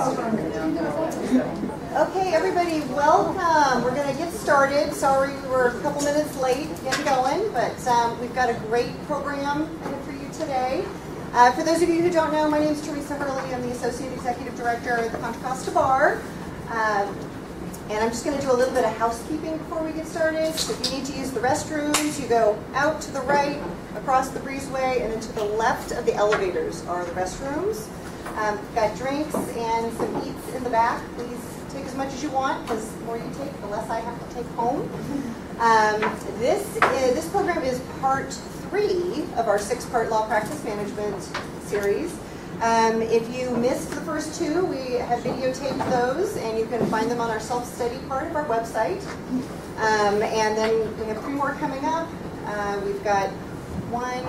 Okay, everybody, welcome. We're going to get started. Sorry we were a couple minutes late getting going, but we've got a great program for you today. For those of you who don't know, my name is Teresa Hurley. I'm the Associate Executive Director of the Contra Costa Bar. And I'm just going to do a little bit of housekeeping before we get started. So if you need to use the restrooms, you go out to the right, across the breezeway, and then to the left of the elevators are the restrooms. We've got drinks and some eats in the back. Please take as much as you want, because the more you take, the less I have to take home. This program is part 3 of our 6-part law practice management series. If you missed the first 2, we have videotaped those, and you can find them on our self-study part of our website. And then we have 3 more coming up. We've got one,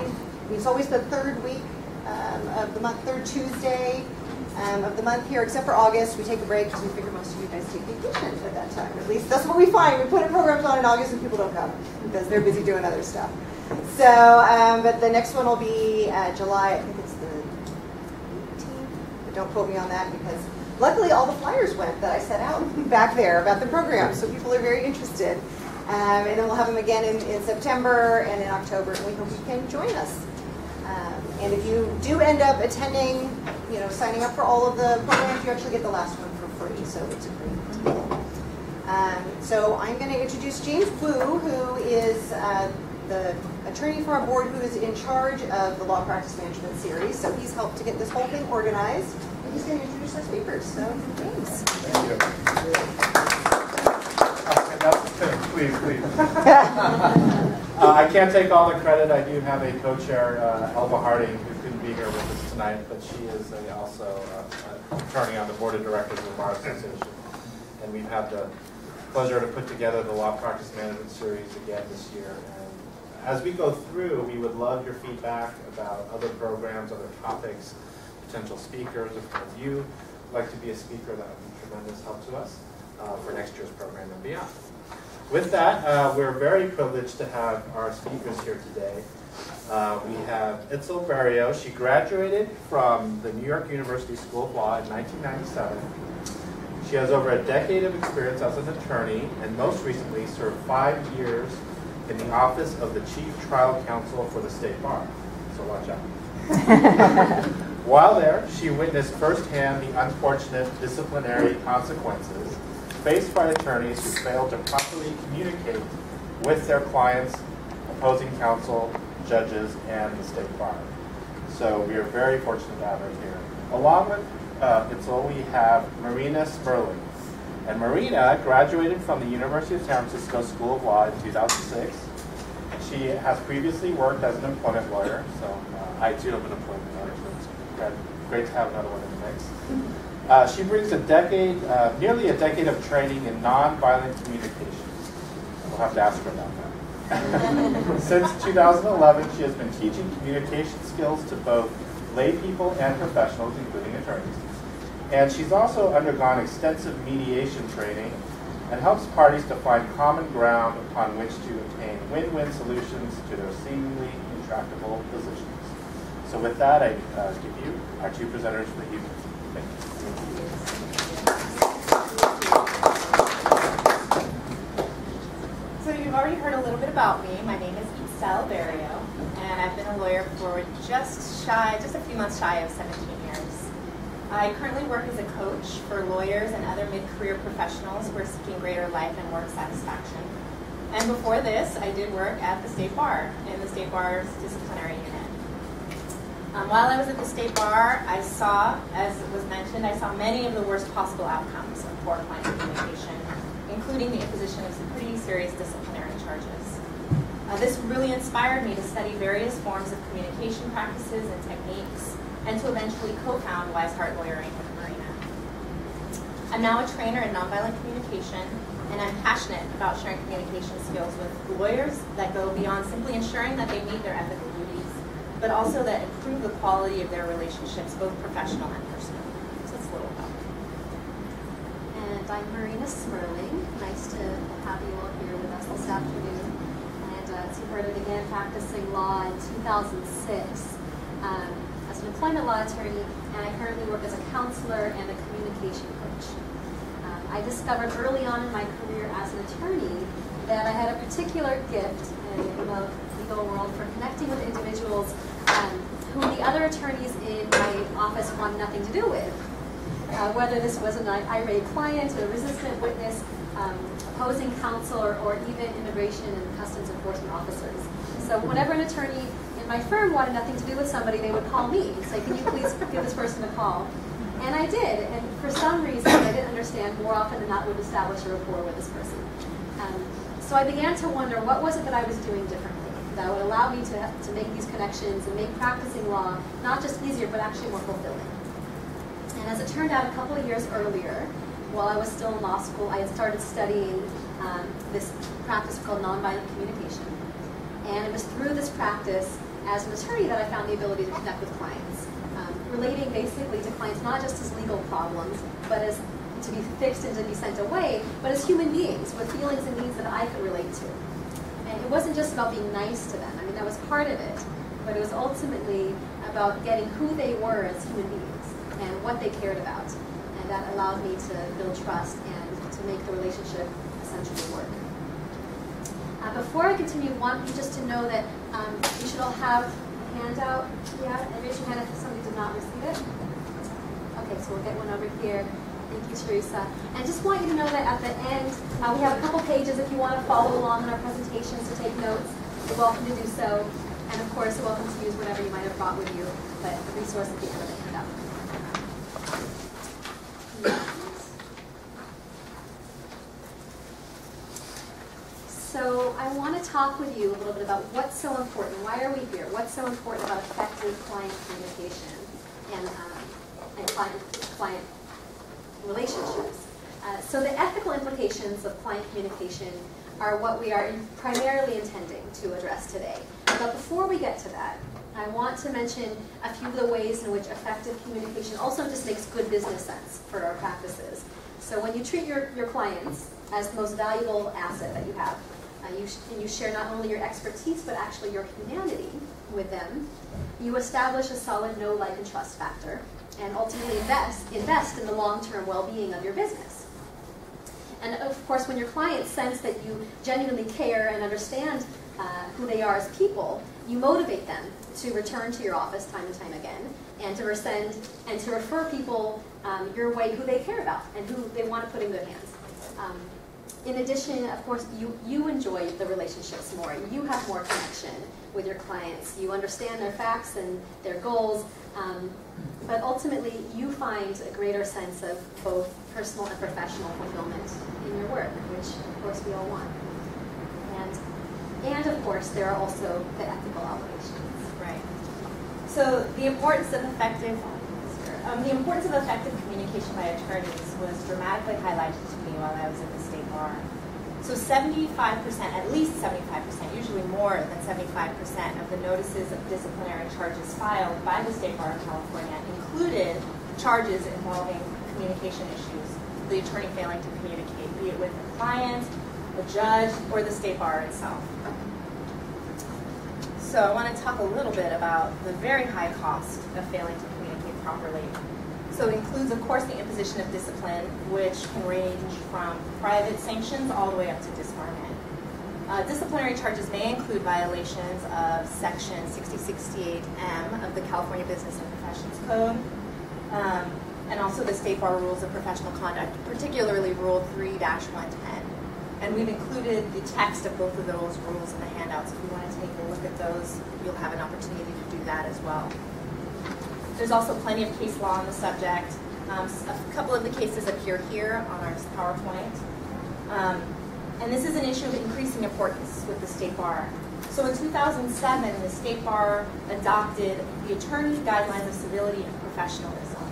it's always the 3rd week of the month, 3rd Tuesday of the month here, except for August. We take a break because we figure most of you guys take vacations at that time. At least that's what we find. We put programs on in August and people don't come because they're busy doing other stuff. So, but the next one will be July, I think it's the 18th, but don't quote me on that because luckily all the flyers went that I set out back there about the program, so people are very interested. And then we'll have them again in September and in October, and we hope you can join us. And if you do end up attending, signing up for all of the programs, you actually get the last one for free, so it's a great deal. So I'm going to introduce James Wu, who is the attorney for our board who is in charge of the Law Practice Management Series. So he's helped to get this whole thing organized, and he's going to introduce our speakers. So, James. Thank you. Please. I can't take all the credit. I do have a co-chair, Elba Harding, who couldn't be here with us tonight, but she is also an attorney on the board of directors of the Bar Association. And we've had the pleasure to put together the Law Practice Management Series again this year. And as we go through, we would love your feedback about other programs, other topics, potential speakers. If you like to be a speaker, that would be tremendous help to us for next year's program and beyond. With that, we're very privileged to have our speakers here today. We have Itzel Berrio. She graduated from the New York University School of Law in 1997. She has over a decade of experience as an attorney and most recently served 5 years in the office of the Chief Trial Counsel for the State Bar. So watch out. While there, she witnessed firsthand the unfortunate disciplinary consequences faced by attorneys who failed to properly communicate with their clients, opposing counsel, judges, and the state bar. So we are very fortunate to have her here. Along with Itzel, we have Marina Smerling. And Marina graduated from the University of San Francisco School of Law in 2006. She has previously worked as an employment lawyer, so I too am an employment lawyer, so it's great to have another one in the mix. She brings nearly a decade of training in nonviolent communication. We'll have to ask her about that. Since 2011, she has been teaching communication skills to both lay people and professionals, including attorneys. And she's also undergone extensive mediation training and helps parties to find common ground upon which to obtain win-win solutions to their seemingly intractable positions. So with that, I give you our 2 presenters for the evening. Thank you. So you've already heard a little bit about me. My name is Itzel Berrio, and I've been a lawyer for just a few months shy of 17 years. I currently work as a coach for lawyers and other mid-career professionals who are seeking greater life and work satisfaction. And before this, I did work at the State Bar, in the State Bar's disciplinary unit. While I was at the State Bar, I saw, as was mentioned, I saw many of the worst possible outcomes of poor client communication, including the imposition of some pretty serious disciplinary charges. This really inspired me to study various forms of communication practices and techniques, and to eventually co-found Wiseheart Lawyering with Marina. I'm now a trainer in nonviolent communication, and I'm passionate about sharing communication skills with lawyers that go beyond simply ensuring that they meet their ethical duties, but also that improve the quality of their relationships, both professional and personal. So that's a little about me. And I'm Marina Smerling. Nice to have you all here with us this afternoon. And so I began practicing law in 2006 as an employee employment law attorney, and I currently work as a counselor and a communication coach. I discovered early on in my career as an attorney that I had a particular gift in the legal world for connecting with individuals who the other attorneys in my office wanted nothing to do with. Whether this was an irate client, a resistant witness, opposing counsel, or even immigration and customs enforcement officers. So whenever an attorney in my firm wanted nothing to do with somebody, they would call me and say, can you please give this person a call? And I did, and for some reason I didn't understand, more often than not would establish a rapport with this person. So I began to wonder, what was it that I was doing differently that would allow me to make these connections and make practicing law not just easier, but actually more fulfilling. And as it turned out, a couple of years earlier, while I was still in law school, I had started studying this practice called nonviolent communication. And it was through this practice as an attorney that I found the ability to connect with clients, relating basically to clients not just as legal problems, but as to be fixed and to be sent away, but as human beings with feelings and needs that I could relate to. And it wasn't just about being nice to them. I mean, that was part of it, but it was ultimately about getting who they were as human beings and what they cared about. And that allowed me to build trust and to make the relationship essentially work. Before I continue, I want you just to know that you should all have a handout. Yeah, and raise your hand if somebody did not receive it. Okay, so we'll get one over here. Thank you, Teresa. And just want you to know that at the end, we have a couple pages if you want to follow along in our presentations to take notes. You're welcome to do so. And of course, you're welcome to use whatever you might have brought with you, but the resource at the end of the handout. So I want to talk with you a little bit about what's so important. Why are we here? What's so important about effective client communication and client relationships? So the ethical implications of client communication are what we are primarily intending to address today. But before we get to that, I want to mention a few of the ways in which effective communication also just makes good business sense for our practices. So when you treat your clients as the most valuable asset that you have, you share not only your expertise, but actually your humanity with them, you establish a solid know, like, and trust factor, and ultimately invest in the long-term well-being of your business. And of course, when your clients sense that you genuinely care and understand who they are as people, you motivate them to return to your office time and time again, and to refer people your way who they care about and who they want to put in good hands. In addition, of course, you enjoy the relationships more. You have more connection with your clients. You understand their facts and their goals, but ultimately you find a greater sense of both personal and professional fulfillment in your work, which of course we all want. And of course, there are also the ethical obligations. Right. So the importance of effective communication by attorneys was dramatically highlighted to me while I was at the state bar. So 75%, at least 75%, usually more than 75% of the notices of disciplinary charges filed by the State Bar of California included charges involving communication issues, the attorney failing to communicate, be it with the client, the judge, or the State Bar itself. So I want to talk a little bit about the very high cost of failing to communicate properly. So it includes, of course, the imposition of discipline, which can range from private sanctions all the way up to disbarment. Disciplinary charges may include violations of Section 6068M of the California Business and Professions Code, and also the State Bar Rules of Professional Conduct, particularly Rule 3-110. And we've included the text of both of those rules in the handouts. If you want to take a look at those, you'll have an opportunity to do that as well. There's also plenty of case law on the subject. A couple of the cases appear here on our PowerPoint. And this is an issue of increasing importance with the State Bar. So in 2007, the State Bar adopted the Attorney Guidelines of Civility and Professionalism,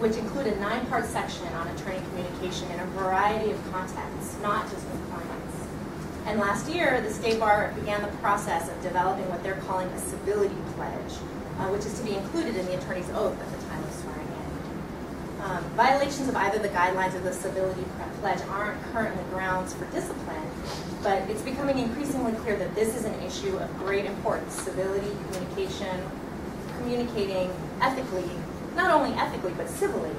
which include a 9-part section on attorney communication in a variety of contexts, not just with clients. And last year, the State Bar began the process of developing what they're calling a civility pledge, which is to be included in the attorney's oath at the time of swearing in. Violations of either the guidelines or the civility pledge aren't currently grounds for discipline, but it's becoming increasingly clear that this is an issue of great importance. Civility, communication, communicating ethically, not only ethically, but civilly,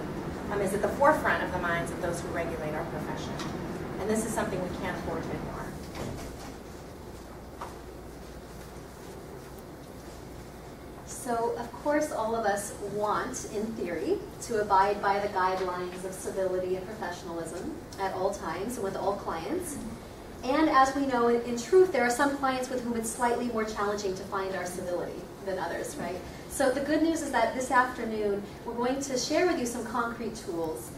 is at the forefront of the minds of those who regulate our profession. And this is something we can't afford to ignore. So, of course, all of us want, in theory, to abide by the guidelines of civility and professionalism at all times and with all clients. And as we know, in truth, there are some clients with whom it's slightly more challenging to find our civility than others, right? So the good news is that this afternoon, we're going to share with you some concrete tools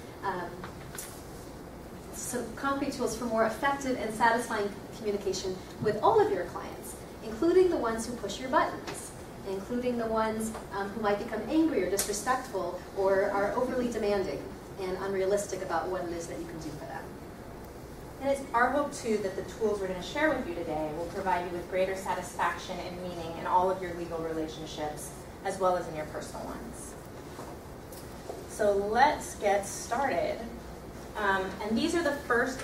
for more effective and satisfying communication with all of your clients, including the ones who push your buttons, including the ones who might become angry or disrespectful or are overly demanding and unrealistic about what it is that you can do for them. And it's our hope, too, that the tools we're going to share with you today will provide you with greater satisfaction and meaning in all of your legal relationships, as well as in your personal ones. So let's get started. And these are the first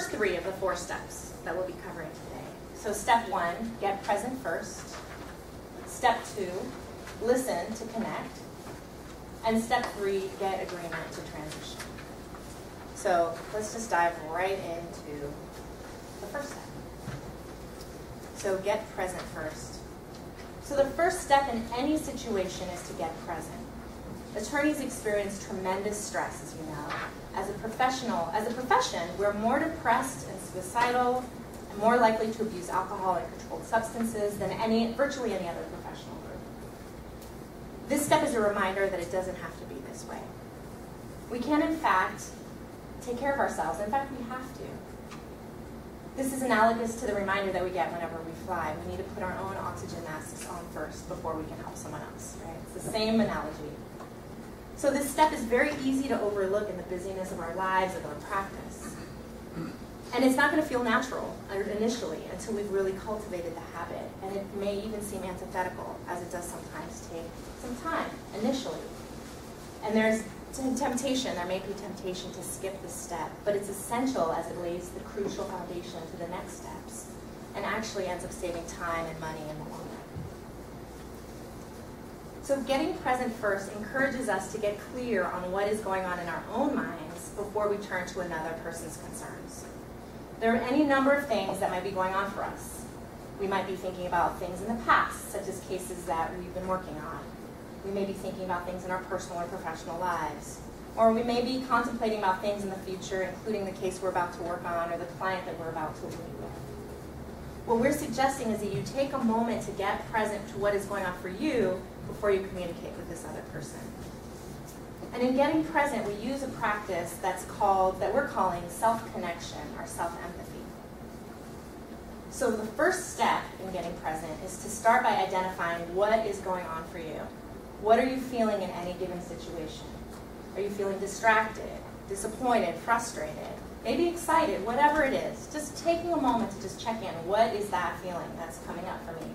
three of the 4 steps that we'll be covering today. So step 1, get present first. Step 2, listen to connect. And step 3, get agreement to transition. So let's just dive right into the first step. So get present first. So the first step in any situation is to get present. Attorneys experience tremendous stress, as you know. As a profession, we're more depressed and suicidal and more likely to abuse alcohol and controlled substances than virtually any other professional group. This step is a reminder that it doesn't have to be this way. We can, in fact, take care of ourselves. In fact, we have to. This is analogous to the reminder that we get whenever we fly. We need to put our own oxygen masks on first before we can help someone else, right? It's the same analogy. So this step is very easy to overlook in the busyness of our lives and our practice. And it's not going to feel natural initially until we've really cultivated the habit. And it may even seem antithetical, as it does sometimes take some time initially. And there's temptation, there may be temptation to skip this step, but it's essential as it lays the crucial foundation to the next steps and actually ends up saving time and money in the long run. So getting present first encourages us to get clear on what is going on in our own minds before we turn to another person's concerns. There are any number of things that might be going on for us. We might be thinking about things in the past, such as cases that we've been working on. We may be thinking about things in our personal or professional lives. Or we may be contemplating about things in the future, including the case we're about to work on or the client that we're about to meet with. What we're suggesting is that you take a moment to get present to what is going on for you before you communicate with this other person. And in getting present, we use a practice that we're calling self-connection or self-empathy. So the first step in getting present is to start by identifying what is going on for you. What are you feeling in any given situation? Are you feeling distracted, disappointed, frustrated, maybe excited, whatever it is? Just taking a moment to just check in. What is that feeling that's coming up for me?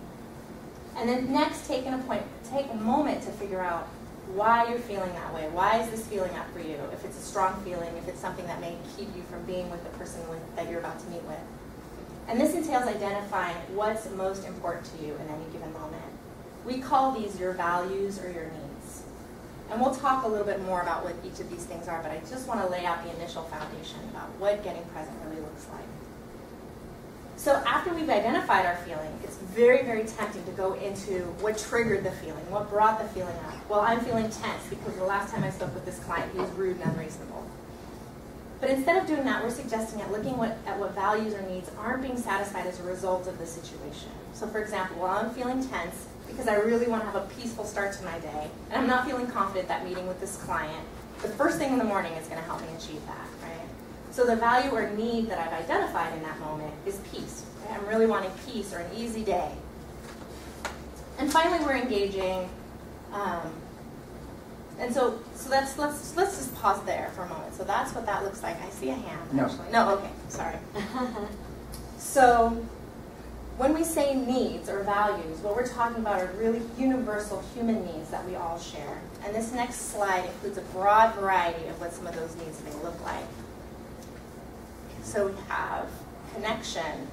And then next, take a moment to figure out why you're feeling that way. Why is this feeling up for you? If it's a strong feeling, if it's something that may keep you from being with the person that you're about to meet with. And this entails identifying what's most important to you in any given moment. We call these your values or your needs. And we'll talk a little bit more about what each of these things are, but I just want to lay out the initial foundation about what getting present really looks like. So after we've identified our feeling, it's very, very tempting to go into what triggered the feeling, what brought the feeling up. Well, I'm feeling tense because the last time I spoke with this client, he was rude and unreasonable. But instead of doing that, we're suggesting looking at what values or needs aren't being satisfied as a result of the situation. So for example, while I'm feeling tense because I really want to have a peaceful start to my day, and I'm not feeling confident that meeting with this client, the first thing in the morning is going to help me achieve that, right? So the value or need that I've identified in that moment is peace. Right? I'm really wanting peace or an easy day. And finally, we're engaging. And so let's just pause there for a moment. So that's what that looks like. I see a hand, actually. No, okay, sorry. So when we say needs or values, what we're talking about are really universal human needs that we all share. And this next slide includes a broad variety of what some of those needs may look like. So we have connection,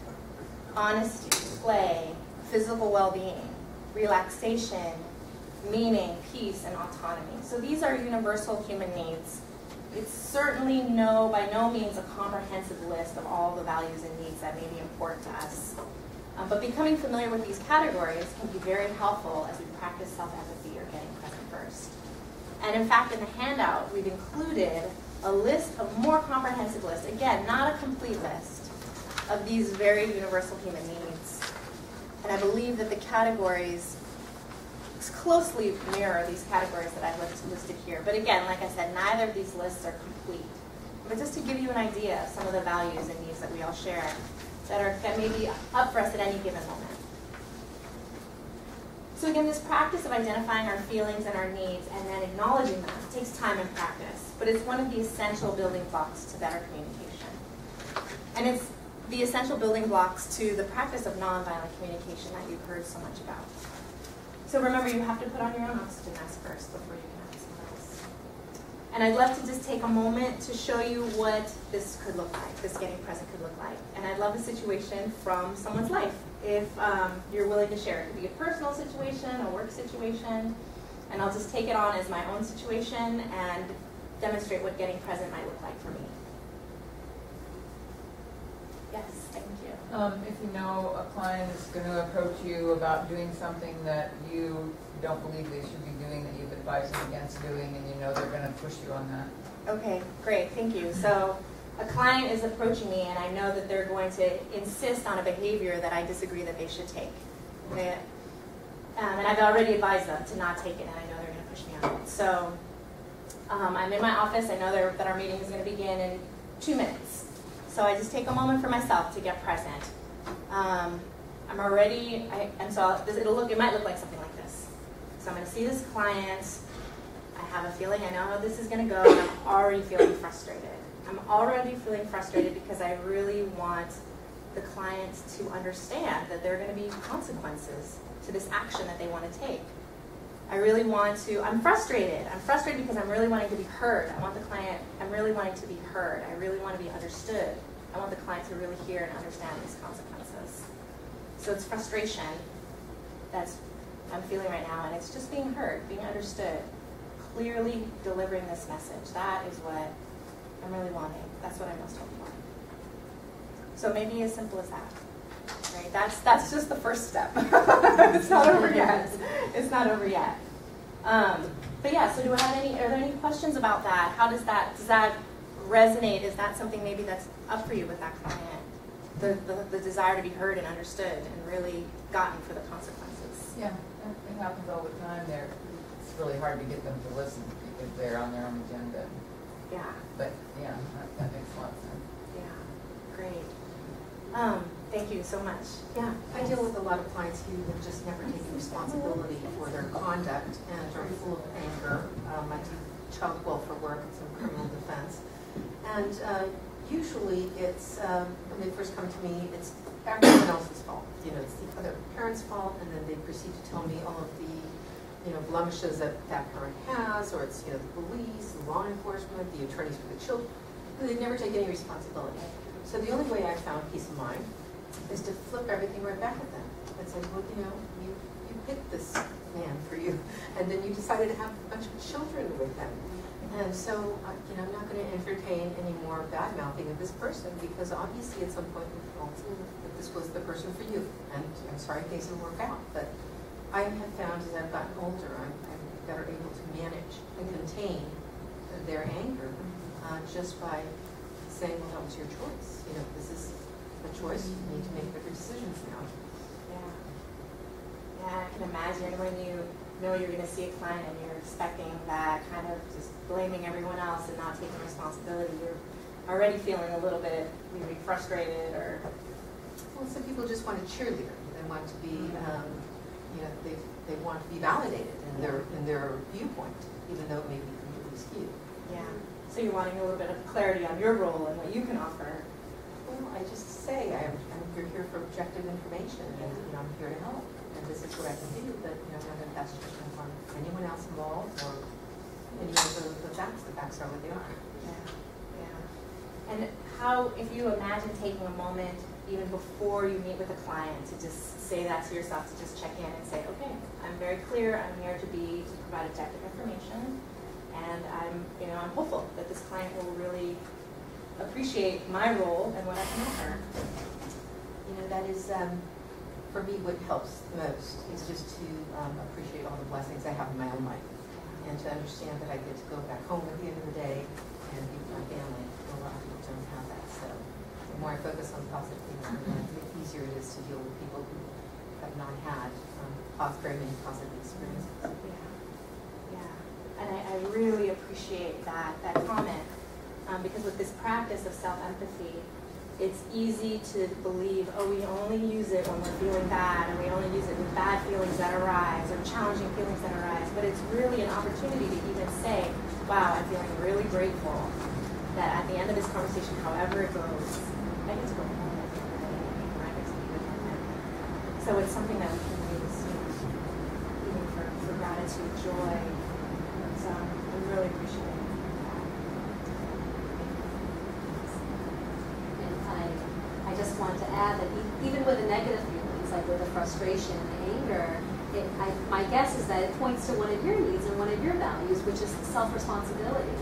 honesty, play, physical well-being, relaxation, meaning, peace, and autonomy. So these are universal human needs. It's certainly by no means a comprehensive list of all the values and needs that may be important to us. But becoming familiar with these categories can be very helpful as we practice self-empathy or getting present first. And in fact, in the handout, we've included a list, a more comprehensive list, again, not a complete list, of these very universal human needs. And I believe that the categories closely mirror these categories that I've listed here. But again, like I said, neither of these lists are complete. But just to give you an idea of some of the values and needs that we all share that may be up for us at any given moment. So again, this practice of identifying our feelings and our needs and then acknowledging them takes time and practice, but it's one of the essential building blocks to better communication. And it's the essential building blocks to the practice of nonviolent communication that you've heard so much about. So remember, you have to put on your own oxygen mask first before you can help someone else. And I'd love to just take a moment to show you what this could look like, this getting present could look like. And I'd love a situation from someone's life, if you're willing to share. It could be a personal situation, a work situation, and I'll just take it on as my own situation and demonstrate what getting present might look like for me. Yes, thank you. If you know a client is going to approach you about doing something that you don't believe they should be doing, that you've advised them against doing, and you know they're going to push you on that. Okay, great, thank you. So a client is approaching me and I know that they're going to insist on a behavior that I disagree that they should take. And I've already advised them to not take it, and I know they're going to push me on it. So I'm in my office, I know that our meeting is going to begin in 2 minutes. So I just take a moment for myself to get present. I'm already, and so it might look like something like this. So I'm going to see this client. I have a feeling, I know how this is going to go, and I'm already feeling frustrated. I'm already feeling frustrated because I really want the client to understand that there are going to be consequences to this action that they want to take. I'm frustrated. I'm frustrated because I'm really wanting to be heard. I'm really wanting to be heard. I really want to be understood. I want the client to really hear and understand these consequences. So it's frustration that's I'm feeling right now, and it's just being heard, being understood, clearly delivering this message. That is what I'm really wanting. That's what I'm most hoping for. So maybe as simple as that. Right? That's just the first step. It's not over yet. It's not over yet. But yeah, so are there any questions about that? How does that resonate? Is that something maybe that's up for you with that client? The desire to be heard and understood and really gotten for the consequences. Yeah, it happens all the time. It's really hard to get them to listen because they're on their own agenda. Yeah. But yeah, that makes a lot of sense. Yeah, great. Thank you so much. Yeah. I deal with a lot of clients who have just never taken responsibility for their conduct and are full of anger. I do child welfare work and some criminal defense. And usually it's, when they first come to me, it's everyone else's fault. You know, it's the other parent's fault, and then they proceed to tell me all of the, blemishes that that parent has, or it's, the police, the law enforcement, the attorneys for the children. They never take any responsibility. So the only way I found peace of mind is to flip everything right back at them and say, well, you picked this man for you, and then you decided to have a bunch of children with him. And so, I'm not going to entertain any more bad-mouthing of this person, because obviously at some point we felt that this was the person for you. And I'm sorry things didn't work out, but I have found as I've gotten older, I'm better able to manage and contain their anger just by saying, well, that was your choice. This is a choice. You need to make better decisions now. Yeah, I can imagine when you know you're going to see a client and you're expecting that kind of just blaming everyone else and not taking responsibility. You're already feeling a little bit maybe frustrated or... Well, some people just want a cheerleader. They want to be, they want to be validated in their viewpoint, even though it may be completely skewed. Yeah. So you're wanting a little bit of clarity on your role and what you can offer. Well, I just say you're here for objective information, and I'm here to help, and this is what I can do. But I'm not going to pass judgment on anyone else involved or any of the facts. The facts are what they are. Yeah. And how, if you imagine taking a moment even before you meet with a client, to just say that to yourself, to just check in and say, okay, I'm very clear, I'm here to provide objective information, and I'm hopeful that this client will really appreciate my role and what I can offer. That is, for me, what helps most is just to appreciate all the blessings I have in my own life, and to understand that I get to go back home at the end of the day and be with my family. A lot of people don't have that, so the more I focus on positive things, the easier it is to deal with people who have not had very many positive experiences. And I really appreciate that comment, because with this practice of self-empathy, it's easy to believe, oh, we only use it when we're feeling bad, and we only use it with bad feelings that arise, or challenging feelings that arise. But it's really an opportunity to even say, wow, I'm feeling really grateful that at the end of this conversation, however it goes, I get to go home at the end of the day, and I get to be with my family. So it's something that we can use, even for gratitude, joy. So I really appreciate it. I just wanted to add that even with the negative feelings, like with the frustration and anger, my guess is that it points to one of your needs and one of your values, which is self-responsibility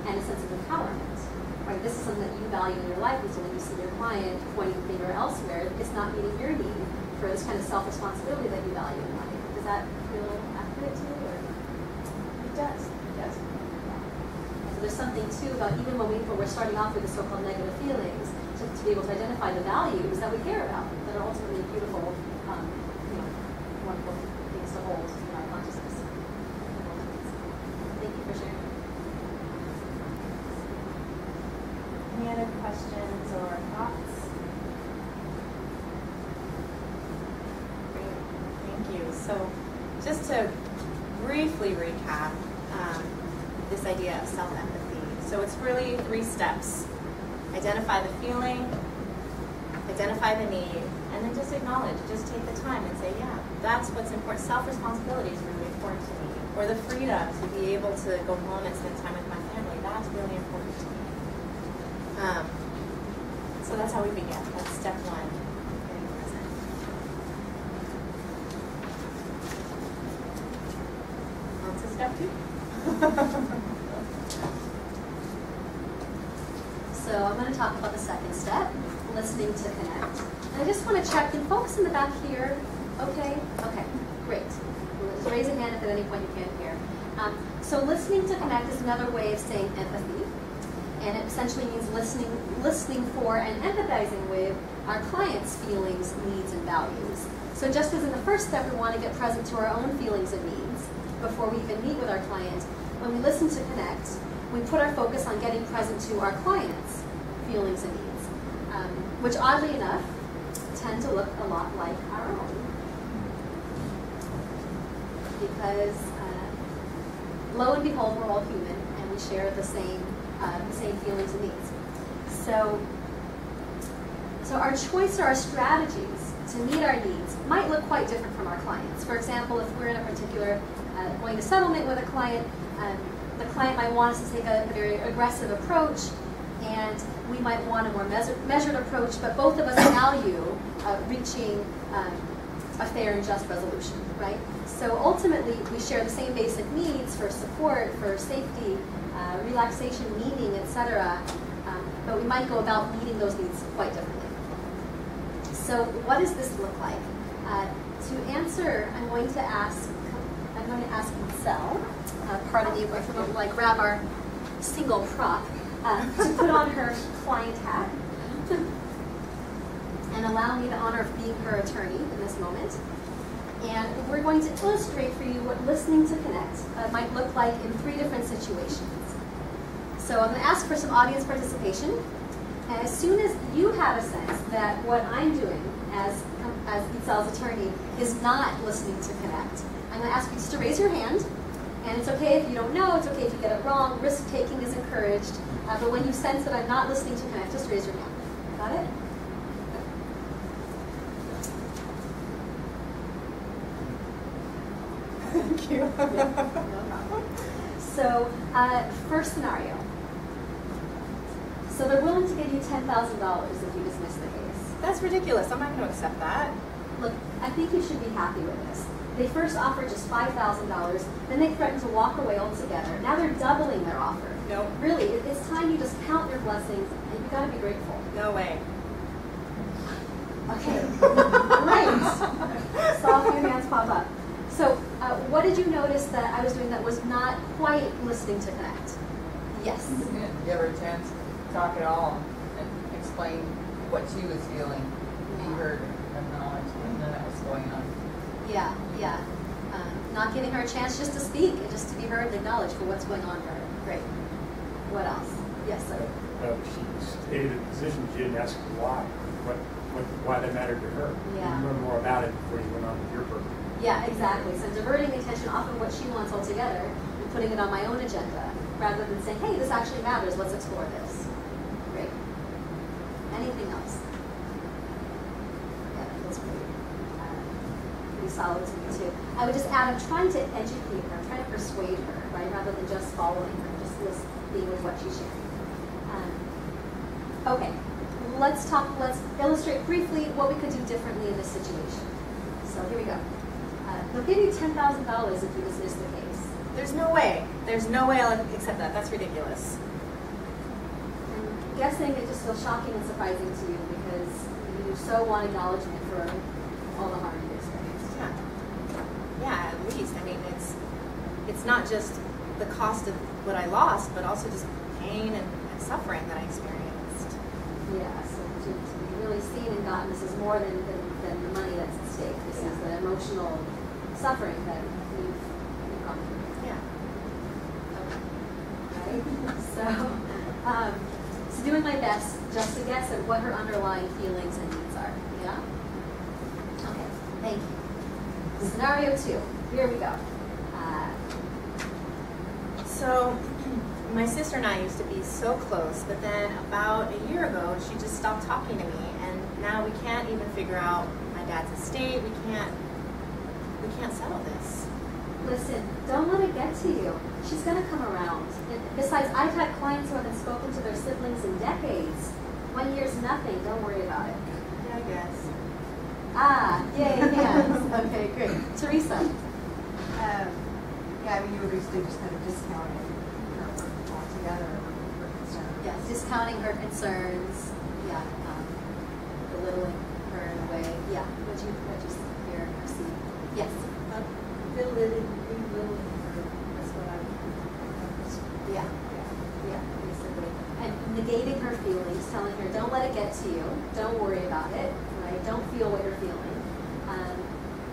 and a sense of empowerment. Right? This is something that you value in your life, and so when you see your client pointing the finger elsewhere, it's not meeting your need for this kind of self-responsibility that you value in life. Does that feel accurate to you? Or? It does. So there's something too about even when we're starting off with the so-called negative feelings, to be able to identify the values that we care about, that are ultimately beautiful, wonderful things to hold in our consciousness. Thank you for sharing. Any other questions or thoughts? Great, thank you. So just to briefly recap this idea of self-empathy. So it's really 3 steps. Identify the feeling, identify the need, and then just acknowledge, just take the time and say, yeah, that's what's important. Self-responsibility is really important to me. Or the freedom to be able to go home and spend time with my family, that's really important to me. So that's how we begin. That's step 1, getting present. On to step 2. So I'm going to talk about the second step, listening to connect. And I just want to check, can folks in the back hear? Okay, great. Well, just raise a hand if at any point you can't hear. So listening to connect is another way of saying empathy. And it essentially means listening for and empathizing with our clients' feelings, needs, and values. So just as in the first step, we want to get present to our own feelings and needs before we even meet with our client, when we listen to connect, we put our focus on getting present to our clients' feelings and needs, which oddly enough tend to look a lot like our own. Because lo and behold, we're all human and we share the same feelings and needs. So our choice or our strategies to meet our needs might look quite different from our clients. For example, if we're in a particular going to settlement with a client, the client might want us to take a very aggressive approach, and we might want a more measured approach, but both of us value reaching a fair and just resolution, right? So ultimately, we share the same basic needs for support, for safety, relaxation, meaning, etc., but we might go about meeting those needs quite differently. So what does this look like? To answer, I'm going to ask Itzel, pardon me, if we don't like grab our single prop, to put on her client hat and allow me the honor of being her attorney in this moment. And we're going to illustrate for you what listening to connect might look like in 3 different situations. So I'm going to ask for some audience participation. And as soon as you have a sense that what I'm doing as Itzel's attorney is not listening to connect, I'm going to ask you just to raise your hand. And it's okay if you don't know, it's okay if you get it wrong, risk-taking is encouraged. But when you sense that I'm not listening to connect, just raise your hand. Got it? Thank you. No problem. So, first scenario. So they're willing to give you $10,000 if you dismiss the case. That's ridiculous. I'm not going to accept that. Look, I think you should be happy with this. They first offered just $5,000, then they threatened to walk away altogether. Now they're doubling their offer. Nope. Really, it's time you just count your blessings, and you gotta be grateful. No way. Okay, great. Saw a few hands pop up. So, what did you notice that I was doing that was not quite listening to connect? Yes. Did you give her a chance to talk at all and explain what she was feeling? Be heard, acknowledged, and then that was going on. Yeah. Not giving her a chance just to speak and just to be heard and acknowledged for what's going on for her. Great. What else? Yes, sir. She stated a position. She didn't ask why. Why that mattered to her. Yeah. You learn more about it before you went on with your program. Yeah, exactly. So diverting the attention off of what she wants altogether and putting it on my own agenda rather than saying, hey, this actually matters. Let's explore this. Great. Anything else? Yeah, that feels pretty solid to me too. I would just add, I'm trying to educate her. I'm trying to persuade her, right? Rather than just following her, just being with what she's sharing. Okay. Let's illustrate briefly what we could do differently in this situation. So here we go. They'll give you $10,000 if you dismiss the case. There's no way. There's no way I'll accept that. That's ridiculous. I'm guessing it just feels shocking and surprising to you because you so want acknowledgement for all the harm you experienced. Yeah, at least. I mean, it's not just the cost of what I lost, but also just pain and suffering that I experienced. Yeah, so to be really seen and gotten, this is more than the money that's at stake. This is the emotional suffering that you've gone through. Yeah. Okay. Right? So doing my best just to guess at what her underlying feelings and needs are. Yeah? Okay, thank you. Scenario 2. Here we go. So, my sister and I used to be so close, but then about a year ago, she just stopped talking to me, and now we can't even figure out my dad's estate. We can't settle this. Listen, don't let it get to you. She's going to come around. And besides, I've had clients who haven't spoken to their siblings in decades. 1 year's nothing. Don't worry about it. Yeah, I guess. Yay, hands. Okay, great. Teresa. Yeah, I mean, you were basically just kind of discounting her altogether, her concern. Yes, discounting her concerns. Yeah, belittling her in a way. Yeah, what'd you hear or see? Yes. Belittling her. That's what I would. Yeah, basically. And negating her feelings, telling her, don't let it get to you. Don't worry about it, right? Don't feel what you're feeling.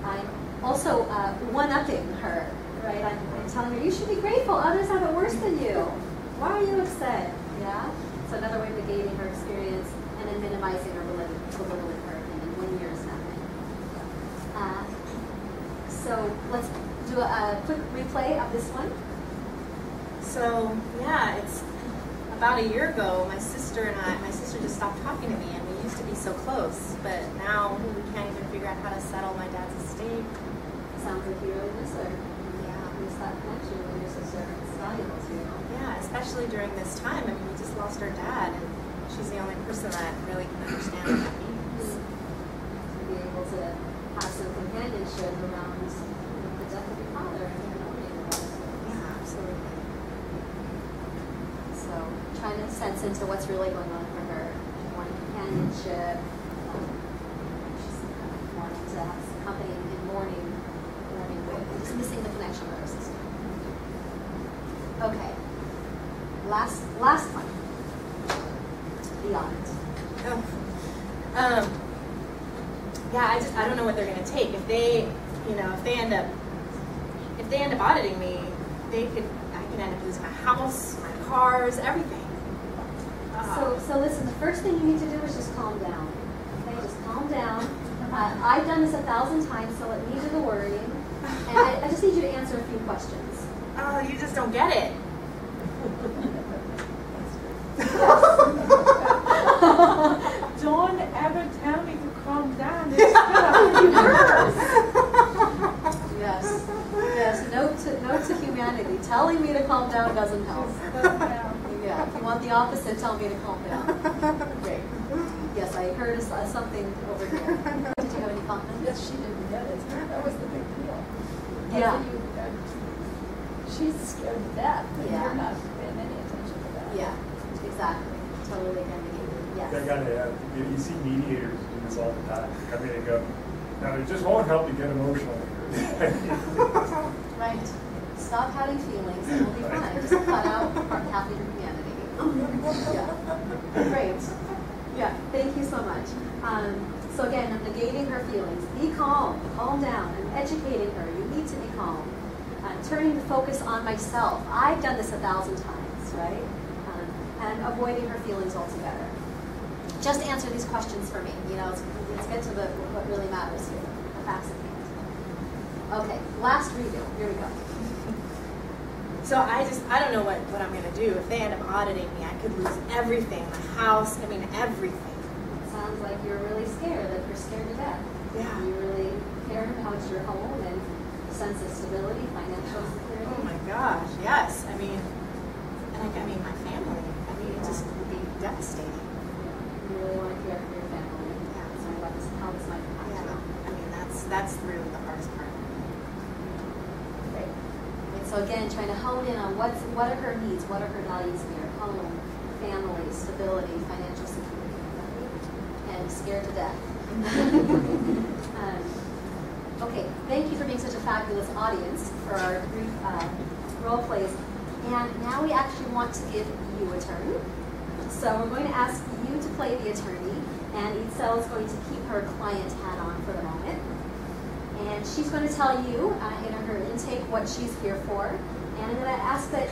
I'm also one-upping her, right? I'm telling her, you should be grateful. Others have it worse than you. Why are you upset? Yeah? So another way of negating her experience and then minimizing or belittling her in 1 year is nothing. So let's do a quick replay of this one. So, yeah, it's about a year ago, my sister just stopped talking to me, and we used to be so close, but now we can't even figure out how to settle my dad's estate. Sounds like you really miss her. Yeah. Miss that connection with your sister. It's valuable to you. Yeah, especially during this time. I mean, we just lost our dad, and she's the only person that really can understand what that means. To be able to have some companionship around the death of your father and your own about it. Yeah, absolutely. So trying to sense into what's really going on for her. Wanting companionship. She's wanting to have some company in mourning with. Just missing the connection with her sister. Okay. Last one. Beyond. Yeah, I don't know what they're gonna take. If they end up auditing me, I could end up losing my house, my cars, everything. So listen, the first thing you need to do is just calm down. Okay, just calm down. I've done this 1,000 times, so let me do the worrying. And I just need you to answer a few questions. Oh, you just don't get it. Don't ever tell me to calm down. It's gonna hurt. Yes. Note to humanity. Telling me to calm down doesn't help. Yeah, if you want the opposite, tell me to calm down. Great. Yes, I heard something over here. Did you have any comments? Yes, she didn't get it. That was the big deal. Yeah. She's scared to death, and Yeah. you're not paying any attention to that. Yeah, exactly. Totally agree. Yes. I gotta, you see mediators do this all the time. Come in and go, no, it just won't help you get emotional. Right. Stop having feelings and we'll be fine. Just cut out half of your humanity. Yeah. Great. Yeah, thank you so much. So again, I'm negating her feelings. Be calm. Calm down. I'm educating her. You need to be calm. I'm turning the focus on myself. I've done this 1,000 times, right? And I'm avoiding her feelings altogether. Just answer these questions for me. You know, let's get to what really matters here. The facts at hand. Okay, last review. Here we go. So I don't know what I'm going to do. If they end up auditing me, I could lose everything, my house, I mean everything. Sounds like you're really scared, that you're scared to death. Yeah. You really care about your home and sense of stability, financial security. Oh my gosh, yes. I mean my family. I mean, it just would be devastating. You really want to care for your family. Yeah. Sorry about this, how this might impact Yeah. you. I mean, that's really the hardest part. Great. And so again, trying to hone in on what are her needs, what are her values here? Home, family, stability, financial security, and scared to death. Okay, thank you for being such a fabulous audience for our brief role plays. And now we actually want to give you a turn. So we're going to ask you to play the attorney, and Itzel is going to keep her client hat on for the moment. And she's going to tell you in her intake what she's here for. And I'm going to ask that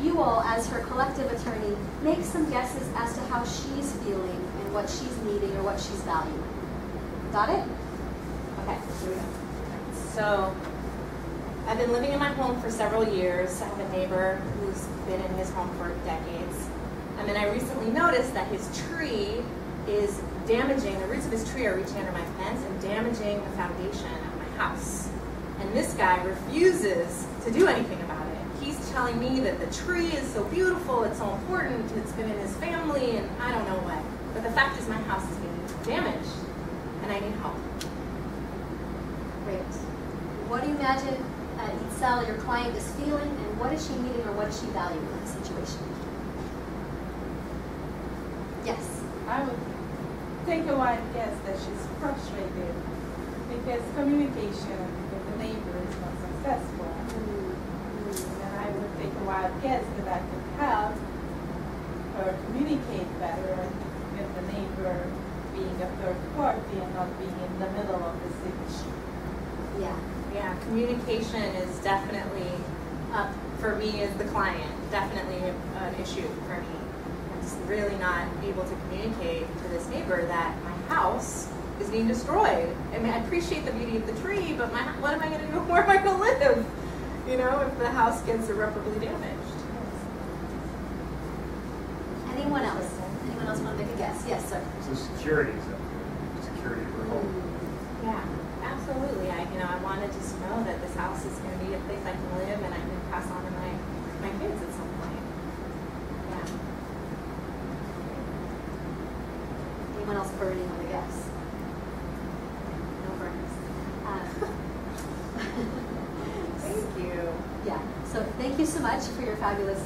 you all, as her collective attorney, make some guesses as to how she's feeling and what she's needing or what she's valuing. Got it? Okay, here we go. So I've been living in my home for several years. I have a neighbor who's been in his home for decades. And then I recently noticed that his tree is damaging, the roots of his tree are reaching under my fence and damaging the foundation of my house. And this guy refuses to do anything about it. He's telling me that the tree is so beautiful, it's so important, it's been in his family, and I don't know what. But the fact is my house is being damaged, and I need help. Great. What do you imagine Itzel, your client, is feeling, and what is she needing or what is she valuing in the situation? Yes. I would take a wild guess that she's frustrated because communication with the neighbor is not successful. And I would take a wild guess that I could help her communicate better with the neighbor being a third party and not being in the middle of this issue. Yeah. Yeah, communication is definitely up for me as the client, definitely an issue for me. I'm just really not able to communicate to this neighbor that my house is being destroyed. I mean, I appreciate the beauty of the tree, but what am I going to do? Where am I going to live? You know, if the house gets irreparably damaged. Anyone else? Anyone else want to make a guess? Yes, sir. So security is up there. Security of her home. Yeah, absolutely. I want to just know that this house is going to be a place I can live and I can pass on to my kids at some point. Yeah. Anyone else burning with a guess? No burners. Thank you. Yeah. So thank you so much for your fabulous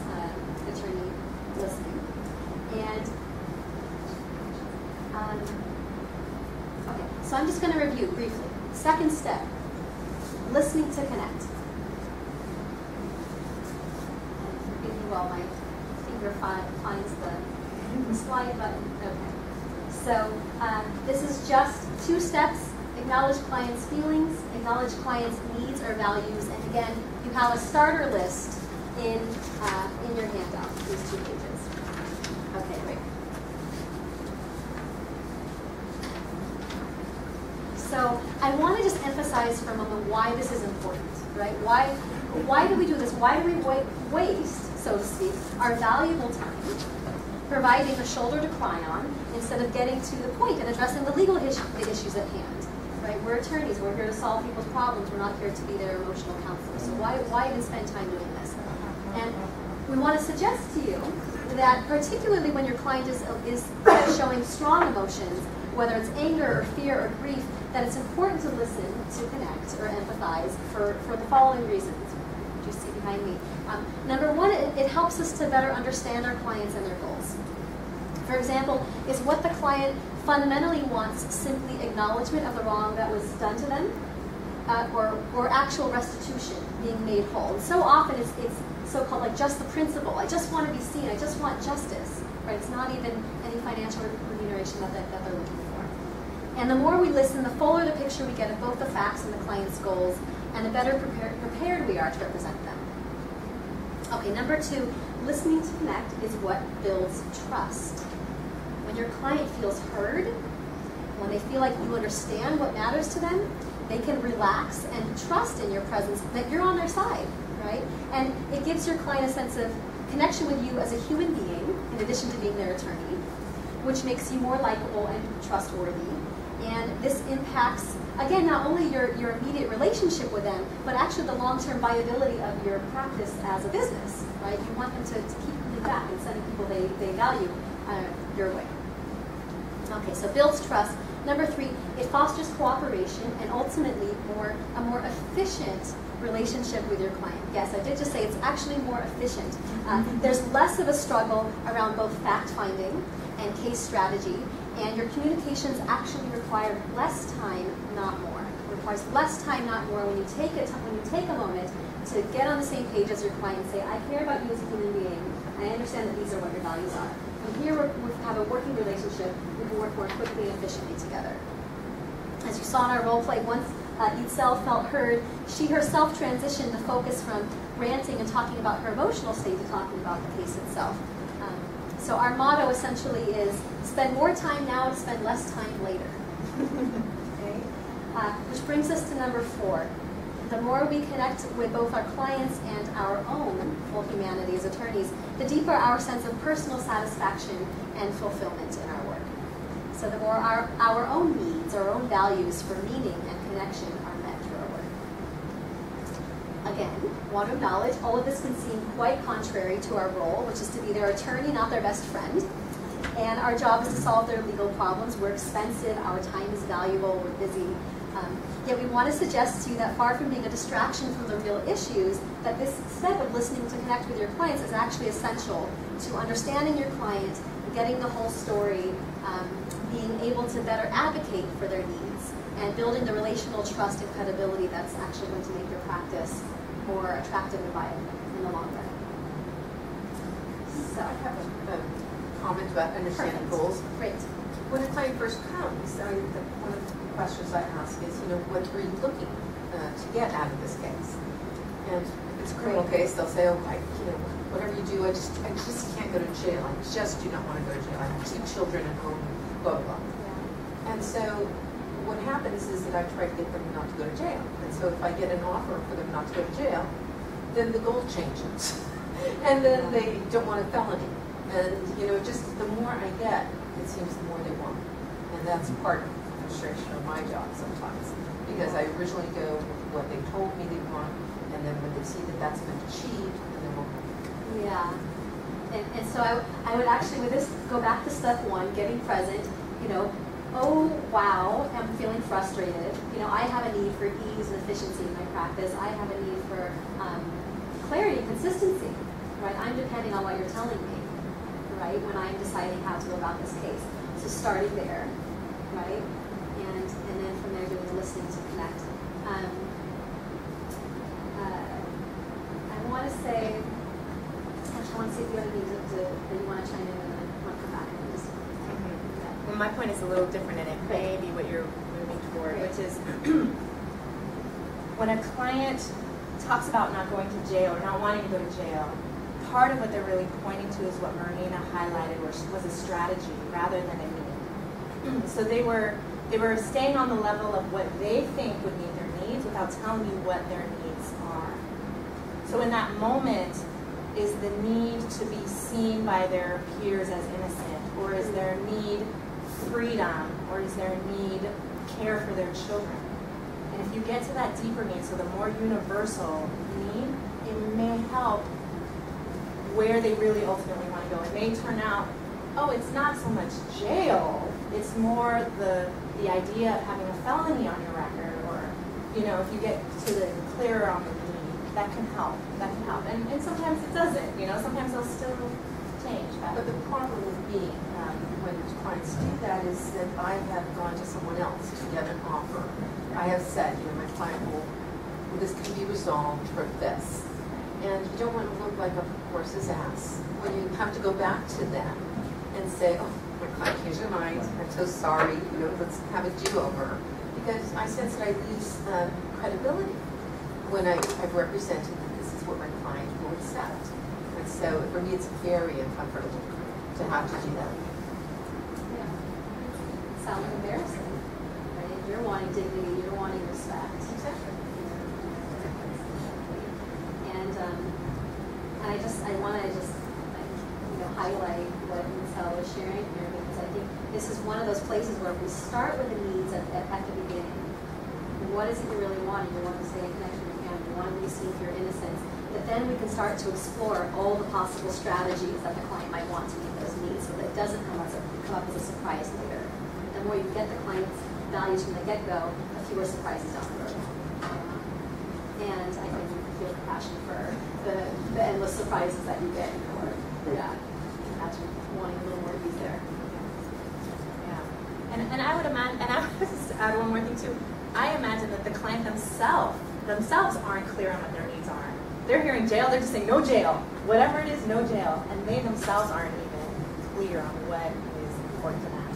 attorney listening. And okay, so I'm just going to review briefly. Second step, listening to connect. If you will, my finger finds the slide button. Okay. So this is just 2 steps. Acknowledge client's feelings, acknowledge client's needs or values, and again, you have a starter list in your handout, these 2 pages. Okay, great. So I want to just emphasize for a moment why this is important, right? Why do we do this? Why do we waste, so to speak, our valuable time providing a shoulder to cry on instead of getting to the point and addressing the legal issues at hand? Right? We're attorneys. We're here to solve people's problems. We're not here to be their emotional counselors. So why even spend time doing this? And we want to suggest to you that particularly when your client is showing strong emotions, whether it's anger or fear or grief, that it's important to listen, to connect, or empathize for the following reasons, which you see behind me. Number one, it helps us to better understand our clients and their goals. For example, is what the client fundamentally wants simply acknowledgement of the wrong that was done to them, or actual restitution, being made whole. And so often it's so-called like just the principle. I just want to be seen. I just want justice. Right? It's not even any financial remuneration that they're looking for. And the more we listen, the fuller the picture we get of both the facts and the client's goals, and the better prepared we are to represent them. Okay, number two, listening to connect is what builds trust. When your client feels heard, when they feel like you understand what matters to them, they can relax and trust in your presence that you're on their side, right? And it gives your client a sense of connection with you as a human being, in addition to being their attorney, which makes you more likable and trustworthy. And this impacts, again, not only your immediate relationship with them, but actually the long-term viability of your practice as a business, right? You want them to keep coming back and sending people they value your way. Okay, so builds trust. Number three, it fosters cooperation and ultimately a more efficient relationship with your client. Yes, I did just say it's actually more efficient. There's less of a struggle around both fact-finding and case strategy, and your communications actually require less time, not more. It requires less time, not more, when you take a moment to get on the same page as your client and say, I care about you as a human being, and I understand that these are what your values are. And here we have a working relationship, we can work more quickly and efficiently together. As you saw in our role play, once Itzel felt heard, she herself transitioned the focus from ranting and talking about her emotional state to talking about the case itself. So our motto essentially is, spend more time now and spend less time later. Okay? Which brings us to number four. The more we connect with both our clients and our own full humanity as attorneys, the deeper our sense of personal satisfaction and fulfillment in our work. So the more our own needs, our own values for meaning and connection are met through our work. Again, want to acknowledge all of this can seem quite contrary to our role, which is to be their attorney, not their best friend. And our job is to solve their legal problems. We're expensive, our time is valuable, we're busy. Yet we want to suggest to you that far from being a distraction from the real issues, that this step of listening to connect with your clients is actually essential to understanding your client, getting the whole story, being able to better advocate for their needs, and building the relational trust and credibility that's actually going to make your practice more attractive and viable in the long run. So I have a comment about understanding goals. Great. When a client first comes, one of the questions I ask is, what are you looking to get out of this case? And if it's a criminal case, they'll say, whatever you do, I just can't go to jail. I just do not want to go to jail. I have 2 children at home, blah, blah, blah. Yeah. And so what happens is that I try to get them not to go to jail. And so if I get an offer for them not to go to jail, then the goal changes. And then they don't want a felony. And, just the more I get, it seems the more they want. And that's part of the frustration of my job sometimes. Because I originally go with what they told me they want, and then when they see that that's been achieved, then they won't. Yeah. And so I would actually, with this, go back to step 1, getting present. Oh, wow, I'm feeling frustrated. I have a need for ease and efficiency in my practice. I have a need for clarity and consistency, right? I'm depending on what you're telling me, right, when I'm deciding how to go about this case. So starting there, right? And then from there doing the listening to connect. I want to say, I want to see if you have anything that you want to chime in and then I want to come back and just. Well, my point is a little different, and it may be what you're moving toward, which is when a client talks about not going to jail or not wanting to go to jail, part of what they're really pointing to is what Marina highlighted was a strategy rather than a need. So they were staying on the level of what they think would meet their needs without telling you what their needs are. So in that moment, is the need to be seen by their peers as innocent, or is their need freedom, or is their need care for their children? And if you get to that deeper need, so the more universal need, it may help where they really ultimately want to go. It may turn out, oh, it's not so much jail, it's more the idea of having a felony on your record, or, you know, if you get to the clearer on the need, that can help. And sometimes it doesn't, you know, sometimes they'll still change. But the problem with being, when clients do that, is that I have gone to someone else to get an offer. I have said, you know, my client will, this can be resolved for this. And you don't want to look like a horse's ass when you have to go back to them and say, oh, my client changed their mind, I'm so sorry, you know, let's have a do-over. Because I sense that I lose credibility when I've represented that this is what my client will accept. And so for me, it's very uncomfortable to have to do that. Yeah. It sounds embarrassing, right? You're wanting dignity, you're wanting respect. Exactly. And I want to just highlight what Itzel was sharing here, because I think this is one of those places where if we start with the needs at the beginning, what is it you really want? You want to stay in connection with your family, you want to receive your innocence, that then we can start to explore all the possible strategies that the client might want to meet those needs, so that it doesn't come up as a surprise later. The more you get the client's values from the get-go, the fewer surprises down the road. And I think you can feel the passion for the endless surprises that you get. Yeah, imagine wanting a little more ease there. Yeah, and I would imagine, and I would just add one more thing too. I imagine that the client themselves aren't clear on what their needs are. They're hearing jail, they're just saying no jail, whatever it is, no jail, and they themselves aren't even clear on what is important to them.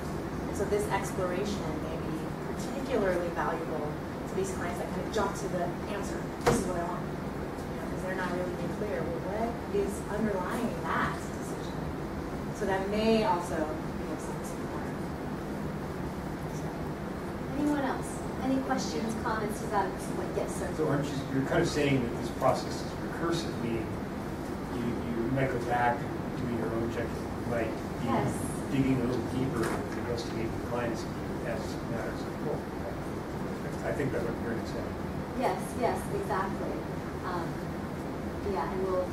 And so this exploration may be particularly valuable to these clients that kind of jump to the answer. This is what I want. Because they're not really being clear. Well, what is underlying that decision? So that may also be of some support. Anyone else? Any questions, comments about what? Yes, sir. So aren't you're kind of saying that this process is recursive, meaning you might go back and do your own checking, like digging a little deeper and investigating the clients as matters of court. I think that's what you're going to say. Yes, exactly. And we'll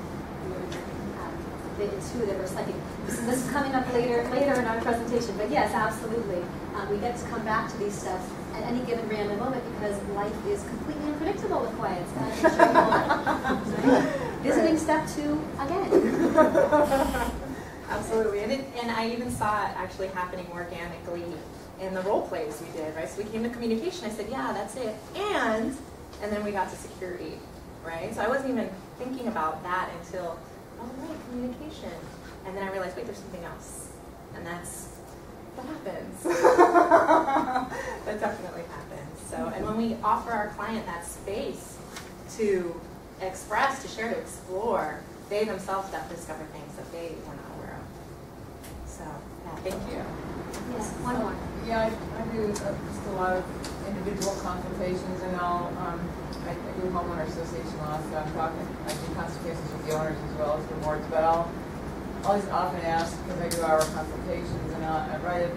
the intuitive or psychic. This is coming up later in our presentation, but yes, absolutely. We get to come back to these steps at any given random moment because life is completely unpredictable with clients. And I can show you all that. Visiting step 2 again. Absolutely, and I even saw it actually happening organically in the role plays we did, right? So we came to communication. I said, yeah, that's it, and then we got to security, right? So I wasn't even thinking about that until, oh right, communication, and then I realized, wait, there's something else, and that's what happens. That definitely happens. So, and when we offer our client that space to express, to share, to explore, they themselves discover things that they were not aware of. So, yeah, thank you. Yes, one more. Yeah, I do just a lot of individual consultations, and I do homeowner association law, so I do consultations with the owners as well as the boards, but I'll always often ask, because I do our consultations, and I write it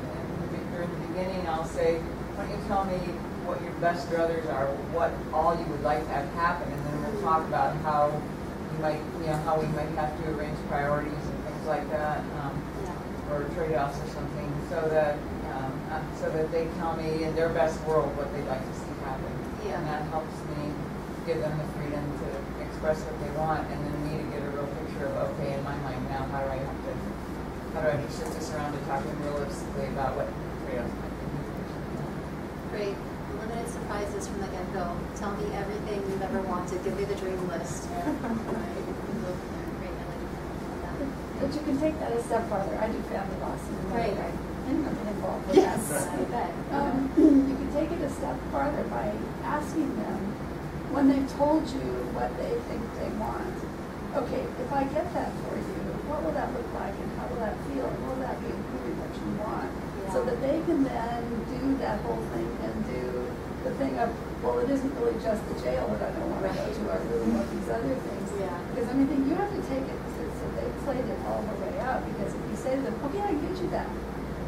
during the beginning, I'll say, why don't you tell me what your best druthers are, what all you would like to have happen, and then we'll talk about how you might, how we might have to arrange priorities and things like that, or trade-offs or something, so that they tell me in their best world what they'd like to see happen. Yeah. And that helps me give them the freedom to express what they want, and then me to get a real picture of, okay, in my mind now, how do I have to shift this around to talking realistically about what trade-offs might be. Great. Limited surprises from the get-go. Tell me everything you've ever wanted. Give me the dream list. Right. Great. But you can take that a step farther. I do family law, so right. I'm involved with Yes, that. I bet. You can take it a step farther by asking them when they've told you what they think they want. Okay, if I get that for you, what will that look like and how will that feel? And will that be including what you want? Yeah. So that they can then do that whole thing and do the thing of, well, it isn't really just the jail that I don't want to go to. I really want these other things. Yeah. Because I mean, you have to take it so they played it all the way up. Because if you say to them, okay, I get you that.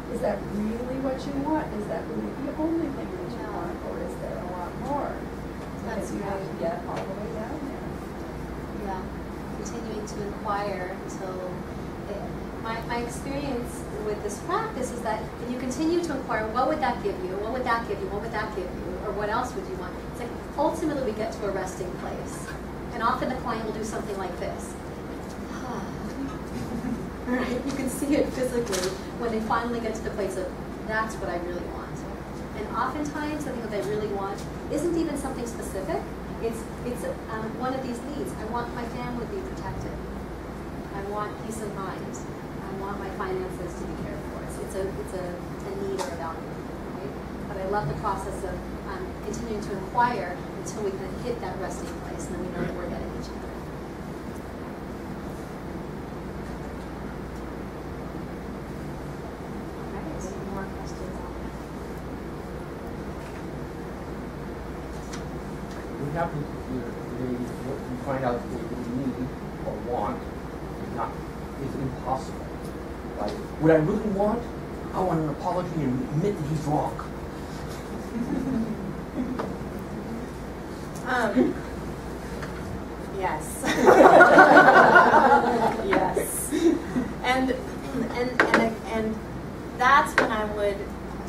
Is that really what you want? Is that really the only thing that you want? Or is there a lot more? Because you have to get all the way down there. Yeah. Continuing to inquire. inquire until my experience with this practice is that if you continue to inquire, what would that give you? What would that give you? What would that give you? Or what else would you want? It's like ultimately we get to a resting place. And often the client will do something like this. Right? You can see it physically when they finally get to the place of, that's what I really want. And oftentimes the thing that they really want isn't even something specific. It's one of these needs. I want my family to be protected. I want peace of mind. I want my finances to be cared for. It's a need or a value, right? But I love the process of continuing to inquire until we can hit that resting place, and then we know that we're getting each other. All right, any more questions on that? What happens if you find out that you need or want is impossible? Like, what I really want, I want an apology and admit that he's wrong. Yes. Yes. And that's when I would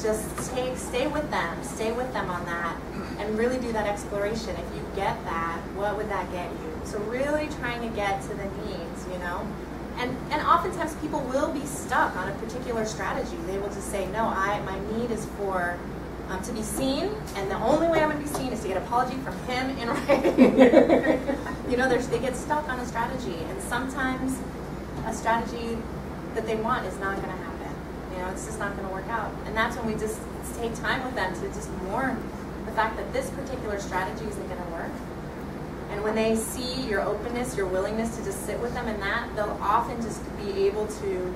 just stay with them on that, and really do that exploration. If you get that, what would that get you? So really trying to get to the needs, you know? And oftentimes people will be stuck on a particular strategy. They will just say, no, my need is for to be seen, and the only way I'm going to be seen is to get an apology from him in writing. You know, they get stuck on a strategy, and sometimes a strategy that they want is not going to happen. You know, it's just not going to work out. And that's when we just take time with them to just mourn the fact that this particular strategy isn't going to work. And when they see your openness, your willingness to just sit with them in that, they'll often just be able to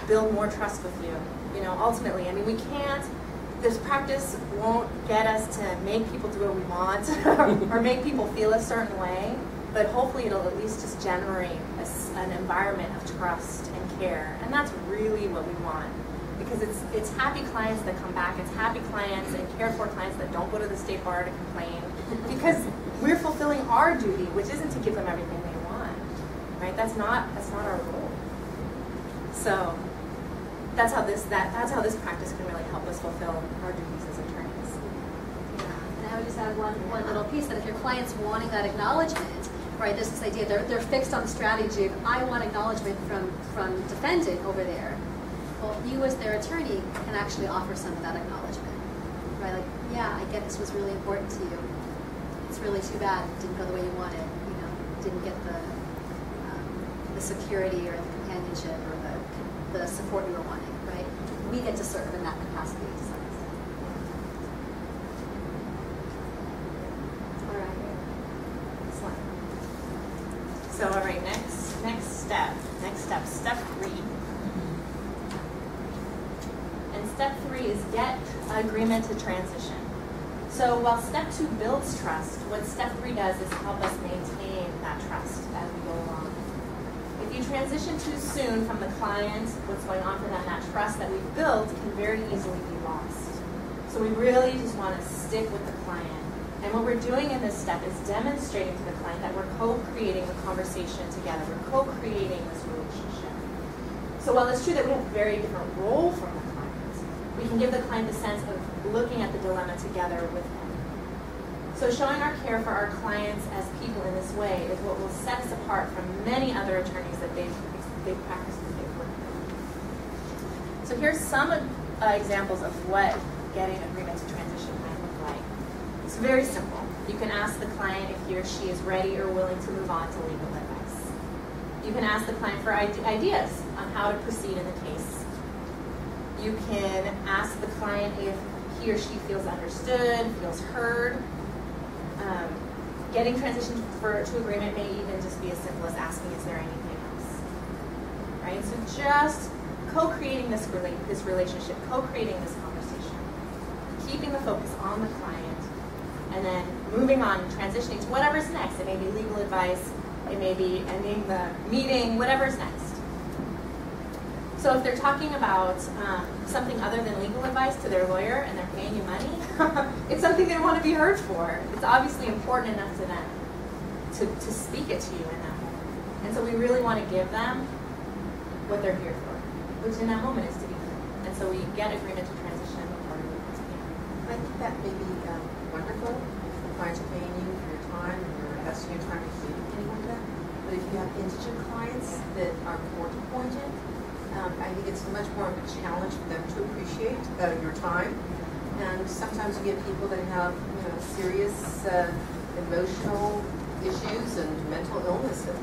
build more trust with you. You know, ultimately, I mean, we can't, this practice won't get us to make people do what we want or make people feel a certain way, but hopefully it'll at least just generate an environment of trust and care. And that's really what we want. Because it's happy clients that come back, it's happy clients and cared for clients that don't go to the state bar to complain, because we're fulfilling our duty, which isn't to give them everything they want, right? That's not our role. So that's how this practice can really help us fulfill our duties as attorneys. Yeah. And I would just add one little piece, that if your client's wanting that acknowledgement, right? There's this idea they're fixed on the strategy of, I want acknowledgement from defendant over there. Well, you as their attorney can actually offer some of that acknowledgement, right? Like, yeah, I get this was really important to you. It's really too bad it didn't go the way you wanted. You know, didn't get the security or the companionship or the support you were wanting, right? We get to serve in that capacity to some extent. All right. Excellent. So, all right, step 3. And step 3 is get agreement to transition. So while step 2 builds trust, what step 3 does is help us maintain that trust as we go along. If you transition too soon from the client, what's going on for them, that trust that we've built can very easily be lost. So we really just want to stick with the client. And what we're doing in this step is demonstrating to the client that we're co-creating the conversation together. We're co-creating this relationship. So while it's true that we have a very different role from the client, we can give the client the sense of looking at the dilemma together with them. So showing our care for our clients as people in this way is what will set us apart from many other attorneys that they've practiced and they've worked with. So here's some examples of what getting agreement to transition might look like. It's very simple. You can ask the client if he or she is ready or willing to move on to legal advice. You can ask the client for ideas on how to proceed in the case. You can ask the client if he or she feels understood, feels heard. Getting transition to agreement may even just be as simple as asking, is there anything else? Right? So just co-creating this relationship, co-creating this conversation, keeping the focus on the client, and then moving on, transitioning to whatever's next. It may be legal advice, it may be ending the meeting, whatever's next. So if they're talking about something other than legal advice to their lawyer and they're paying you money, it's something they want to be heard for. It's obviously important enough to them to speak it to you in that moment. And so we really want to give them what they're here for, which in that moment is to be heard. And so we get agreement to transition before we move to camp. I think that may be wonderful. The clients are paying you for your time and you're investing your time in communicating with them. But if you have indigent clients that are court appointed, I think it's much more of a challenge for them to appreciate your time. And sometimes you get people that have serious emotional issues and mental illnesses.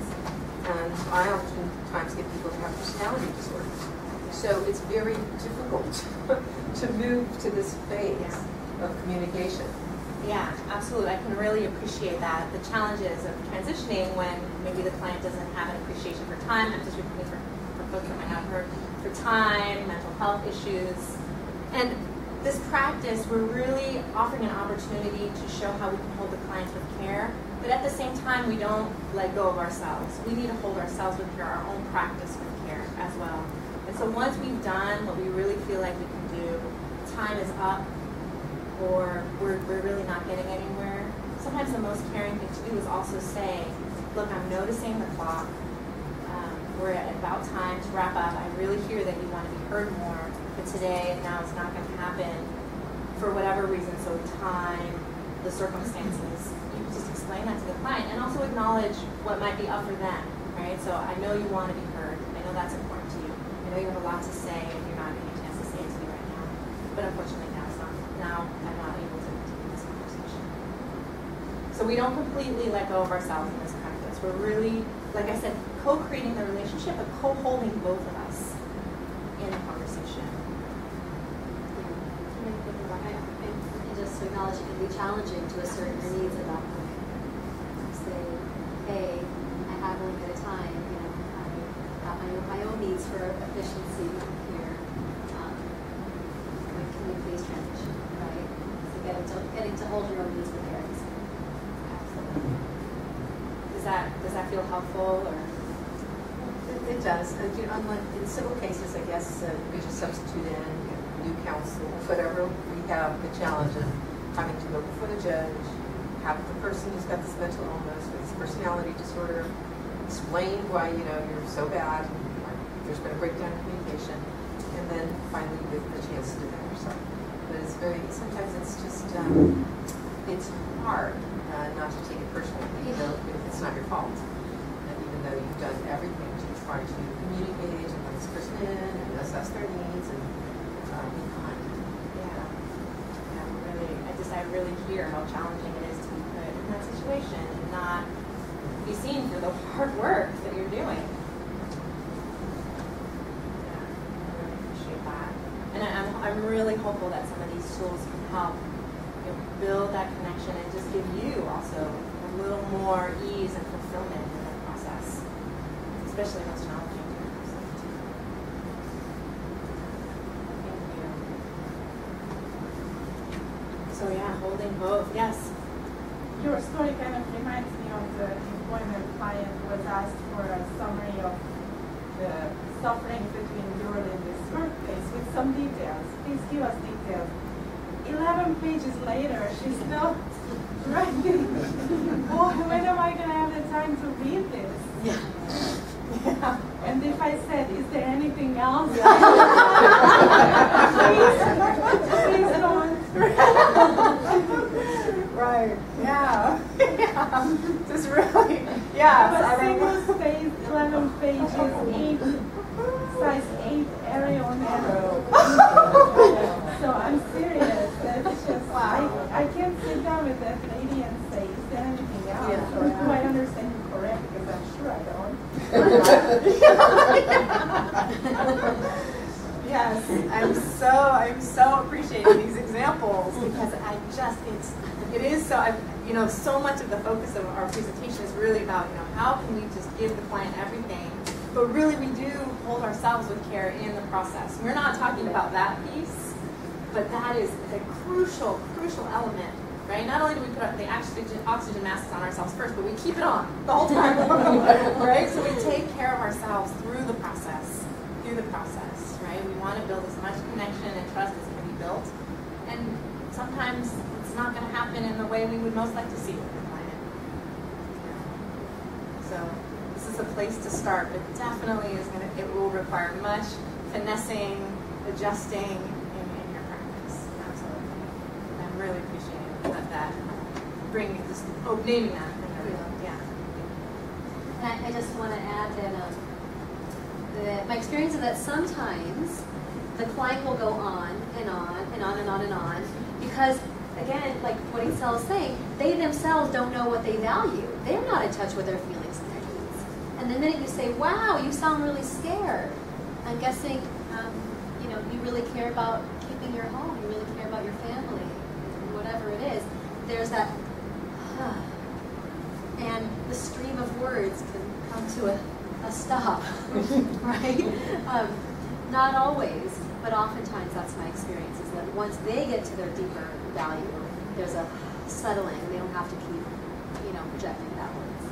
And I oftentimes get people who have personality disorders. So it's very difficult to move to this phase of communication. Yeah, absolutely. I can really appreciate that. The challenges of transitioning when maybe the client doesn't have an appreciation for time. I'm just repeating for folks that might not have heard, for time, mental health issues. And this practice, we're really offering an opportunity to show how we can hold the clients with care, but at the same time, we don't let go of ourselves. We need to hold ourselves with care, our own practice with care as well. And so once we've done what we really feel like we can do, time is up, or we're really not getting anywhere, sometimes the most caring thing to do is also say, look, I'm noticing the clock. We're at about time to wrap up. I really hear that you want to be heard more, but today and now it's not going to happen for whatever reason. So time, the circumstances, you can just explain that to the client and also acknowledge what might be up for them, right? So I know you want to be heard. I know that's important to you. I know you have a lot to say and you're not getting a chance to say it to me right now. But unfortunately now I'm not able to continue this conversation. So we don't completely let go of ourselves in this practice. We're really, like I said, co-creating the relationship, but co-holding both of us in the conversation. And just to acknowledge it can be challenging to assert your needs at that point. Say, hey, I have a limited time, I have my own needs for efficiency here. Can we please transition, right? So getting to hold your own needs with care. Absolutely. Does that feel helpful, or? It does. Unlike in civil cases, I guess we just substitute in new counsel, whatever we have the challenge of having to go before the judge, have the person who's got this mental illness or this personality disorder explain why you're so bad, there's been a breakdown in communication, and then finally you get the chance to defend yourself. But it's sometimes it's just it's hard not to take it personally, even if it's not your fault. Even though you've done everything to try to communicate and let this person in and assess their needs and be kind. I really hear how challenging it is to be put in that situation and not be seen for the hard work that you're doing. Yeah, I really appreciate that. And I'm really hopeful that some of these tools can help build that connection and just give you also a little more ease and fulfillment in the process, especially those challenging times. Thank you. So yeah, holding both. Yes. Your story kind of reminds me of the employment client who was asked for a summary of the suffering that you endured in this workplace with some details. Please give us details. 11 pages later, she's still writing. Oh, when am I going to have the time to read this? Yeah. And if I said, is there anything else? please don't. Right. Yeah. Just really. Yeah. But single space, 11 pages, size 8 Arial narrow. So I'm serious. That's just I can't sit down with that lady and say, is there anything else? Yeah. Or do I understand you correct? Because I'm sure I don't. Yes, I'm so appreciating these examples because it is so so much of the focus of our presentation is really about how can we just give the client everything, but really we do hold ourselves with care in the process. We're not talking about that piece, but that is a crucial element, right? Not only do we put the oxygen masks on ourselves first, but we keep it on the whole time, right? So we take care of ourselves through the process, right? We want to build as much connection and trust as can be built, and sometimes it's not going to happen in the way we would most like to see with the client. So this is a place to start, but definitely it will require much finessing, adjusting in your practice. Absolutely. I'm really appreciating that bringing this, naming that. Yeah. And I just want to add that my experience is that sometimes the client will go on and on and on and on and on because, again, like what Itzel is saying, they themselves don't know what they value. They're not in touch with their feelings and their needs. And the minute you say, wow, you sound really scared, I'm guessing you really care about keeping your home, you really care about your family, whatever it is. There's that, and the stream of words can come to a stop, right? Not always, but oftentimes that's my experience, is that once they get to their deeper value, there's a settling, and they don't have to keep, projecting backwards.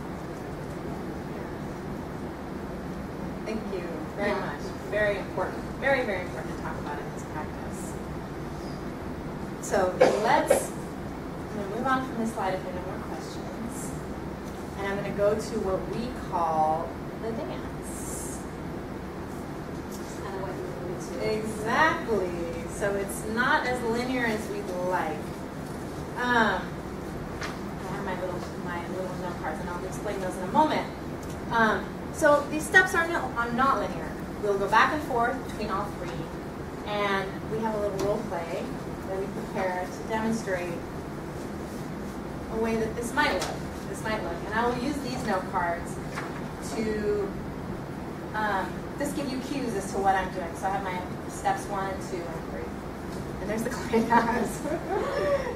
Thank you very much. Very important. Very, very important to talk about in this practice. So I'm going to move on from this slide if there are no more questions. And I'm going to go to what we call the dance. Kind of what you alluded to. Exactly. So it's not as linear as we'd like. I have my little note cards, and I'll explain those in a moment. So these steps are not linear. We'll go back and forth between all three, and we have a little role play that we prepare to demonstrate a way that this might look. And I will use these note cards to just give you cues as to what I'm doing. So I have my steps 1 and 2 and 3. And there's the client.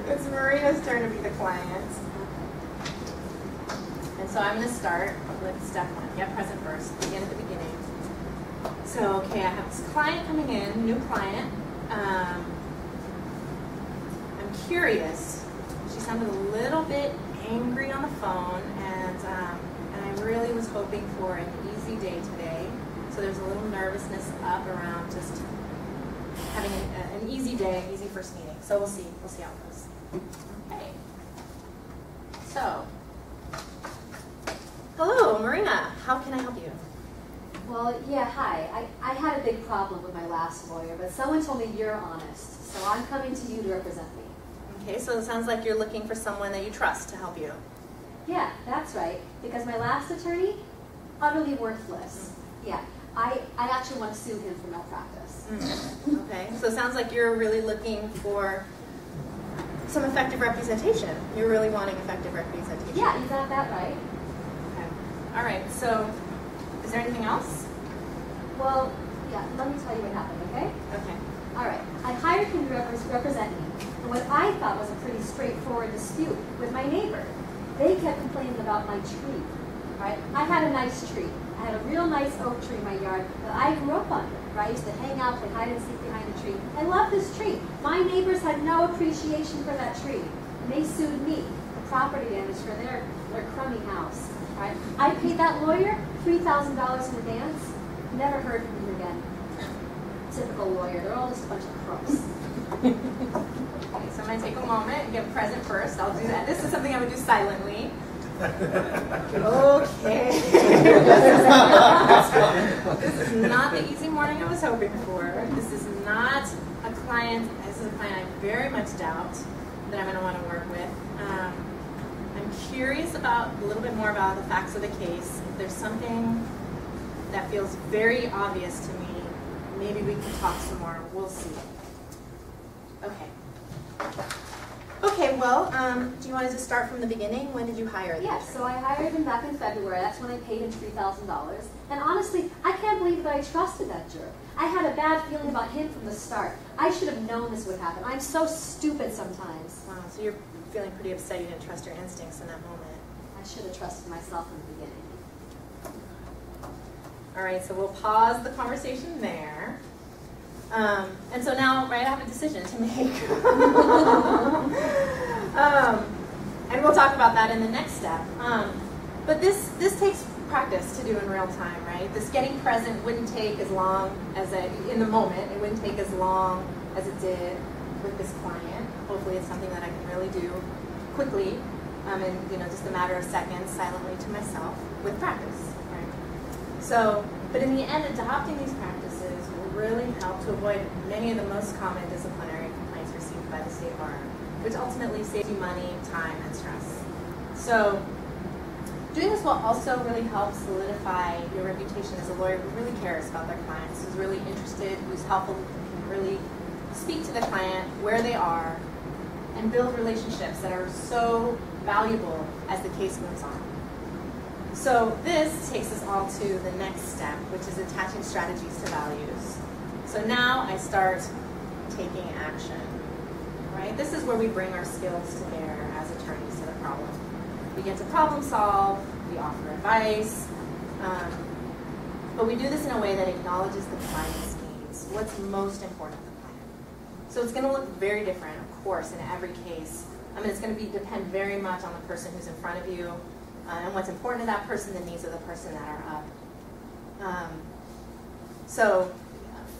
It's Marina's turn to be the client. And so I'm going to start with step 1. Get present first. Begin at the beginning. So, okay, I have this client coming in, new client. I'm curious. She sounded a little bit angry on the phone, and I really was hoping for an easy day today. So there's a little nervousness up around just having an easy day, easy first meeting. So we'll see how it goes. Okay. So, hello, Marina. How can I help you? Well, yeah, hi. I had a big problem with my last lawyer, but someone told me you're honest, so I'm coming to you to represent me. Okay, so it sounds like you're looking for someone that you trust to help you. Yeah, that's right, because my last attorney, utterly worthless. Yeah, I actually want to sue him for malpractice. Okay, so it sounds like you're really looking for some effective representation. You're really wanting effective representation. Yeah, you got that right. Okay. All right, so is there anything else? Well, yeah, let me tell you what happened, okay? Okay. All right, I hired him to represent me in what I thought was a pretty straightforward dispute with my neighbor. They kept complaining about my tree, all right? I had a nice tree. I had a real nice oak tree in my yard that I grew up under, right? I used to hang out, play hide and seek behind the tree. I love this tree. My neighbors had no appreciation for that tree, and they sued me for property damage for their crummy house, all right? I paid that lawyer $3,000 in advance, never heard from him again. Typical lawyer, they're all just a bunch of crooks. Okay, so I'm going to take a moment and get present first. I'll do that. This is something I would do silently. Okay. This is not the easy morning I was hoping for. This is not a client. This is a client I very much doubt that I'm going to want to work with. I'm curious about a little bit more about the facts of the case. If there's something that feels very obvious to me, maybe we can talk some more. We'll see. Okay. Okay, well, do you want to just start from the beginning? When did you hire him? Yeah, so I hired him back in February. That's when I paid him $3,000. And honestly, I can't believe that I trusted that jerk. I had a bad feeling about him from the start. I should have known this would happen. I'm so stupid sometimes. Wow, so you're feeling pretty upset you didn't trust your instincts in that moment. I should have trusted myself in the beginning. All right, so we'll pause the conversation there. And so now, right, I have a decision to make. And we'll talk about that in the next step. But this takes practice to do in real time, right? This getting present wouldn't take as long as in the moment. It wouldn't take as long as it did with this client. Hopefully it's something that I can really do quickly, in just a matter of seconds, silently to myself with practice, right? So, but in the end, adopting these practices will really help to avoid many of the most common disciplinary complaints received by the state bar, which ultimately saves you money, time, and stress. So, doing this will also really help solidify your reputation as a lawyer who really cares about their clients, who's really interested, who's helpful, who can really speak to the client where they are, and build relationships that are so valuable as the case moves on. So this takes us all to the next step, which is attaching strategies to values. So now I start taking action, right? This is where we bring our skills to bear as attorneys to the problem. We get to problem solve, we offer advice, but we do this in a way that acknowledges the client's needs, what's most important to the client. So it's going to look very different, of course, in every case. I mean, it's going to depend very much on the person who's in front of you, and what's important to that person, the needs of the person that are up. So,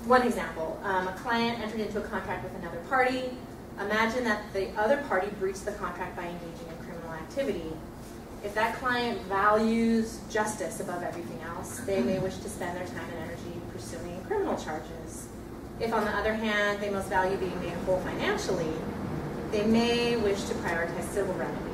one example, a client entered into a contract with another party. Imagine that the other party breached the contract by engaging in criminal activity. If that client values justice above everything else, they may wish to spend their time and energy pursuing criminal charges. If, on the other hand, they most value being made whole financially, they may wish to prioritize civil remedies.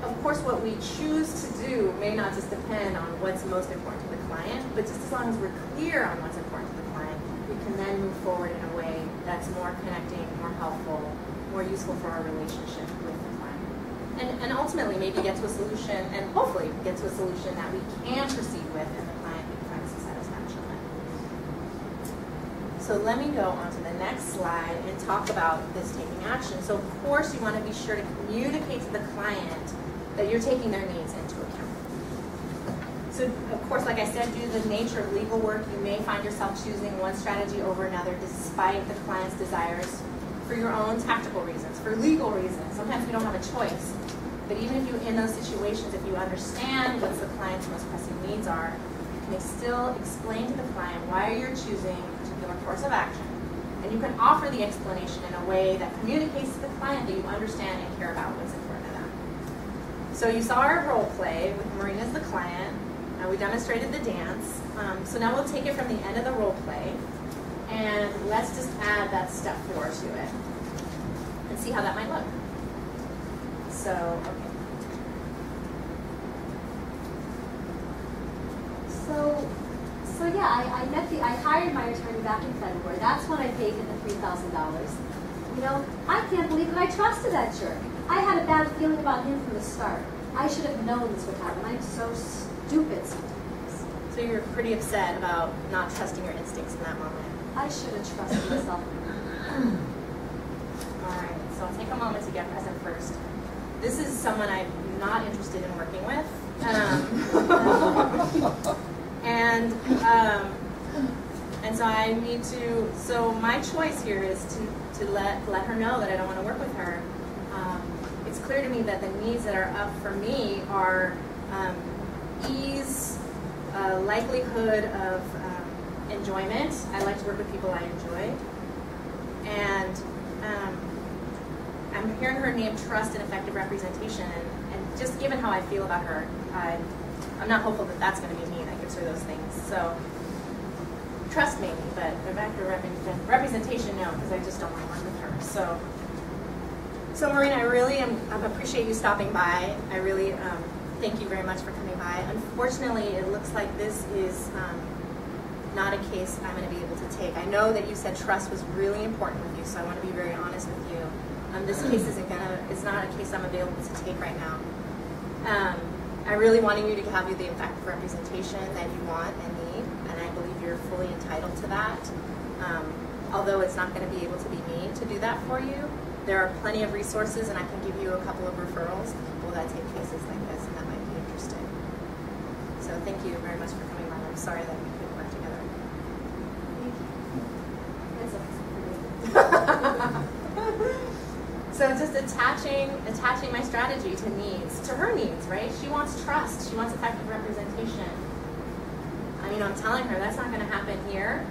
Of course, what we choose to do may not just depend on what's most important to the client, but just as long as we're clear on what's important to the client, we can then move forward in a way that's more connecting, more helpful, more useful for our relationship with the client. And ultimately, maybe get to a solution, and hopefully get to a solution that we can proceed with and the client can find some satisfaction with. So let me go on to the next slide and talk about this taking action. So of course, you want to be sure to communicate to the client that you're taking their needs into account. So, of course, like I said, due to the nature of legal work, you may find yourself choosing one strategy over another despite the client's desires for your own tactical reasons, for legal reasons. Sometimes we don't have a choice. But even if you, in those situations, if you understand what the client's most pressing needs are, you can still explain to the client why you're choosing a particular course of action. And you can offer the explanation in a way that communicates to the client that you understand and care about what's important to them. So you saw our role play with Marina as the client. We demonstrated the dance. So now we'll take it from the end of the role play, and let's just add that step 4 to it and see how that might look. So, okay. So yeah, I hired my attorney back in February. That's when I paid him the $3,000. You know, I can't believe that I trusted that jerk. I had a bad feeling about him from the start. I should have known this would happen. I'm so stupid sometimes. So you're pretty upset about not trusting your instincts in that moment. I should have trusted myself. All right, so I'll take a moment to get present first. This is someone I'm not interested in working with. And so I need to, so my choice here is to let her know that I don't want to work with her. It's clear to me that the needs that are up for me are ease, likelihood of enjoyment. I like to work with people I enjoy. And I'm hearing her name trust and effective representation, and just given how I feel about her, I'm not hopeful that that's going to be me that gives her those things. So trust maybe, but effective representation, no, because I just don't want to work with her. So Marina, I really appreciate you stopping by. I really thank you very much for coming by. Unfortunately, it looks like this is not a case I'm going to be able to take. I know that you said trust was really important with you, so I want to be very honest with you. This case is not a case I'm available to take right now. I really wanted you to have the effective representation that you want and need, and I believe you're fully entitled to that. Although it's not going to be able to be me to do that for you, there are plenty of resources, and I can give you a couple of referrals to people that take cases like this and that might be interested. So thank you very much for coming by. I'm sorry that we couldn't work together. Thank you. So just attaching my strategy to needs, to her needs, right? She wants trust. She wants effective representation. I mean, I'm telling her that's not going to happen here.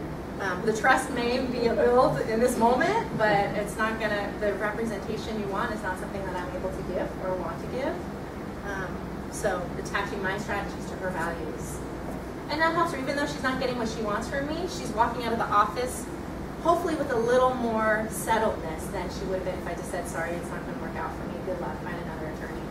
The trust may be built in this moment, but it's not going to, the representation you want is not something that I'm able to give or want to give. So attaching my strategies to her values. And that helps her, even though she's not getting what she wants from me, she's walking out of the office hopefully with a little more settledness than she would have been if I just said, sorry, it's not going to work out for me, good luck, find another attorney.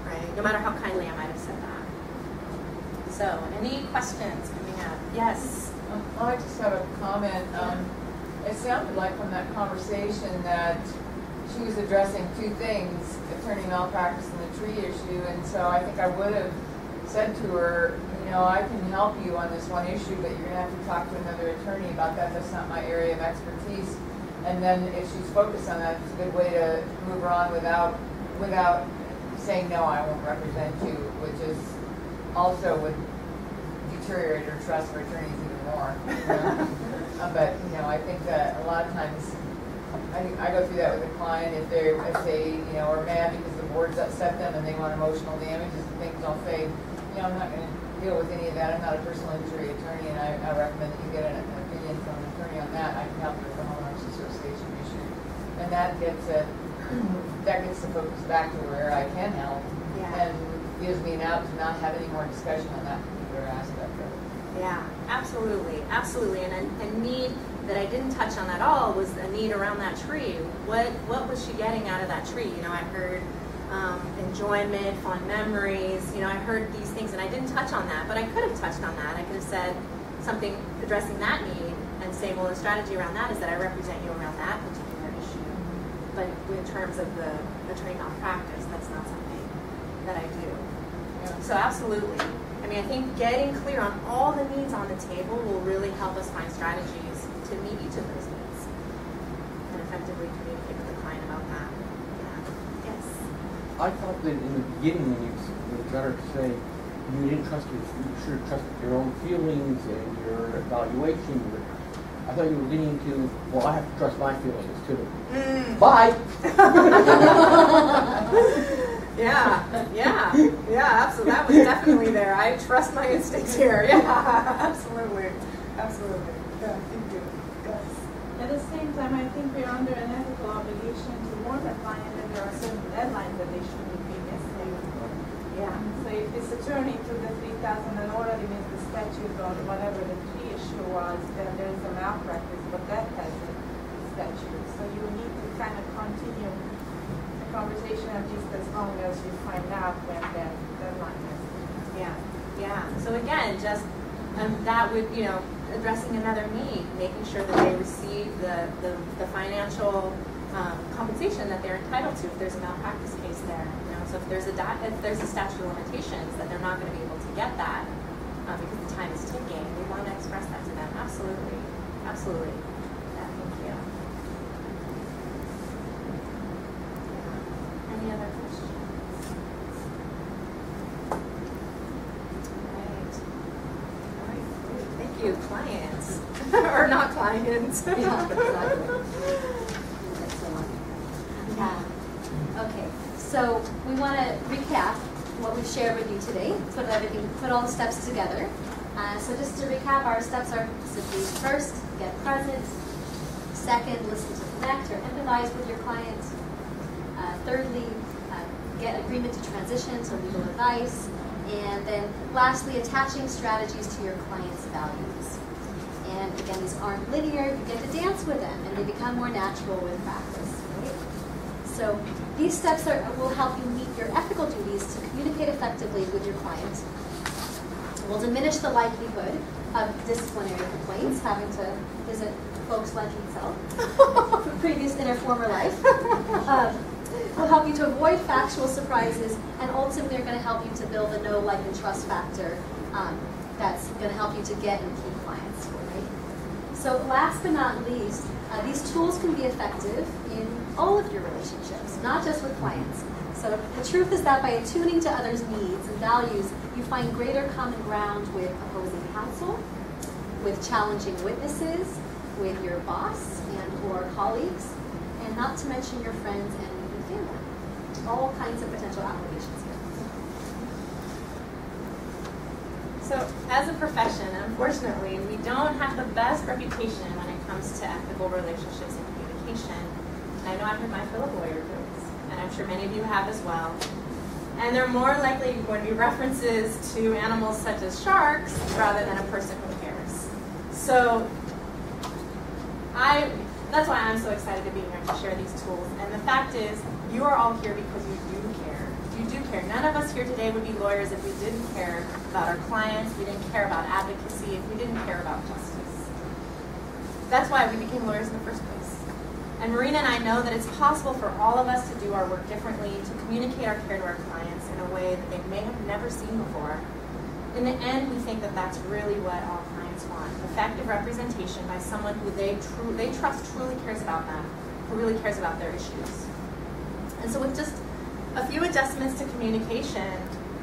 Right? No matter how kindly I might have said that. So, any questions coming up? Yes? I just have a comment. It sounded like from that conversation that she was addressing two things, attorney malpractice and the tree issue, and so I think I would have said to her, you know, I can help you on this one issue, but you're going to have to talk to another attorney about that. That's not my area of expertise. And then if she's focused on that, it's a good way to move her on without saying, no, I won't represent you, which is also would deteriorate her trust for attorneys even more. But, you know, I think that a lot of times, I go through that with a client if they you know, are mad because the board's upset them and they want emotional damages and things. I'll say, you know, I'm not going to deal with any of that. I'm not a personal injury attorney, and I recommend that you get an opinion from an attorney on that. I can help you with the homeowners association issue, and that gets the focus back to where I can help, and gives me an out to not have any more discussion on that particular aspect of it. Yeah, absolutely, absolutely. And a need that I didn't touch on at all was a need around that tree. What was she getting out of that tree? You know, I heard enjoyment, fond memories. You know, I heard these things, and I didn't touch on that, but I could have touched on that. I could have said something addressing that need and saying, well, the strategy around that is that I represent you around that particular issue. But in terms of the attorney malpractice, that's not something that I do. Yeah. So absolutely. I mean, I think getting clear on all the needs on the table will really help us find strategies to meet each of those needs and effectively communicate with the client about that. Yeah. Yes. I thought that in the beginning when you got her to say you didn't trust you should have trusted your own feelings and your evaluation. I thought you were leaning to, well, I have to trust my feelings too. Bye. Yeah, absolutely. That was definitely there. I trust my instincts here. Yeah, absolutely. Absolutely. Yeah, thank you. Yes. At the same time, I think we're under an ethical obligation to warn the client that there are certain deadlines that they shouldn't be missing. Yeah. So if this attorney took the 3,000 and already missed the statute or whatever the fee issue was, then there's a malpractice, but that has a statute. So you need to kind of continue the conversation at least as long as you find out when that deadline is. Yeah. So again, just that would, you know, addressing another need, making sure that they receive the financial compensation that they're entitled to if there's a malpractice case there. You know, so if there's a statute of limitations that they're not going to be able to get that because the time is ticking, we want to express that to them. Absolutely. Absolutely. Yeah, thank you. Yeah. Any other questions? You clients or not clients. Yeah, exactly. Okay, so we want to recap what we've shared with you today, put all the steps together. So just to recap, our steps are simply first, get present. Second, listen to connect or empathize with your client. Thirdly, get agreement to transition, so legal advice. And then lastly, attaching strategies to your client's values. And again, these aren't linear. You get to dance with them, and they become more natural with practice. Right? So these steps will help you meet your ethical duties to communicate effectively with your client. Will diminish the likelihood of disciplinary complaints, having to visit folks like Itzel, previous in her former life. Will help you to avoid factual surprises, and ultimately are going to help you to build a know, like, and trust factor that's going to help you to get and keep clients. Right? So last but not least, these tools can be effective in all of your relationships, not just with clients. So the truth is that by attuning to others' needs and values, you find greater common ground with opposing counsel, with challenging witnesses, with your boss and or colleagues, and not to mention your friends and family. All kinds of potential applications here. So as a profession, unfortunately, we don't have the best reputation when it comes to ethical relationships and communication. And I know I've heard my fill of lawyer groups, and I'm sure many of you have as well. And they're more likely going to be references to animals such as sharks rather than a person who cares. So that's why I'm so excited to be here to share these tools. And the fact is, you are all here because you do care. You do care. None of us here today would be lawyers if we didn't care about our clients, we didn't care about advocacy, if we didn't care about justice. That's why we became lawyers in the first place. And Marina and I know that it's possible for all of us to do our work differently, to communicate our care to our clients in a way that they may have never seen before. In the end, we think that that's really what all clients want. Effective representation by someone who they trust truly cares about them, who really cares about their issues. And so with just a few adjustments to communication,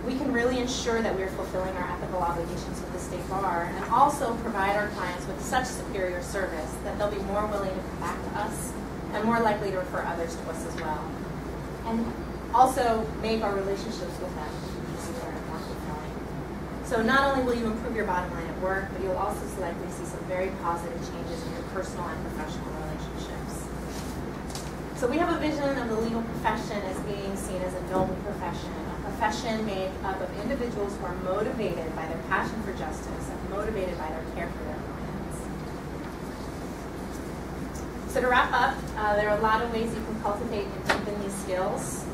we can really ensure that we are fulfilling our ethical obligations with the State Bar and also provide our clients with such superior service that they'll be more willing to come back to us and more likely to refer others to us as well. And also make our relationships with them easier and more fulfilling. So not only will you improve your bottom line at work, but you'll also likely see some very positive changes in your personal and professional relationships. So we have a vision of the legal profession as being seen as a noble profession, a profession made up of individuals who are motivated by their passion for justice and motivated by their care for their clients. So to wrap up, there are a lot of ways you can cultivate and deepen these skills.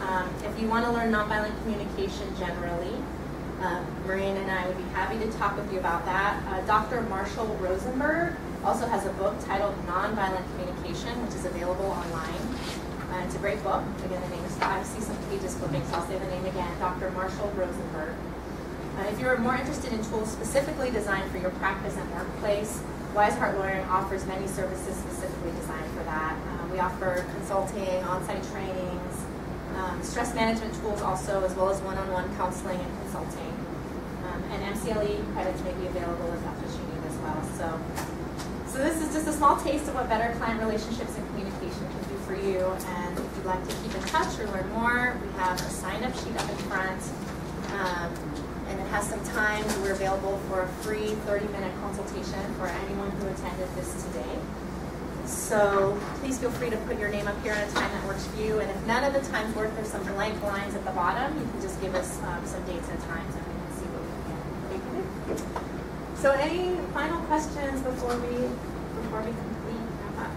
If you want to learn nonviolent communication generally, Marina and I would be happy to talk with you about that. Dr. Marshall Rosenberg also has a book titled Nonviolent Communication, which is available online. It's a great book. Again, the name is, I see some pages flipping, so I'll say the name again, Dr. Marshall Rosenberg. If you're more interested in tools specifically designed for your practice and workplace, Wiseheart Lawyering offers many services specifically designed for that. We offer consulting, on-site trainings, stress management tools also, as well as one-on-one counseling and consulting. And MCLE credits may be available if that's what you need as well. So this is just a small taste of what better client relationships and communication can do for you. And if you'd like to keep in touch or learn more, we have a sign-up sheet up in front. And it has some times. We're available for a free 30-minute consultation for anyone who attended this today. So please feel free to put your name up here at a time that works for you. And if none of the times work, there's some blank lines at the bottom. You can just give us some dates and times, and we can see what we can do. So any final questions before we complete wrap up?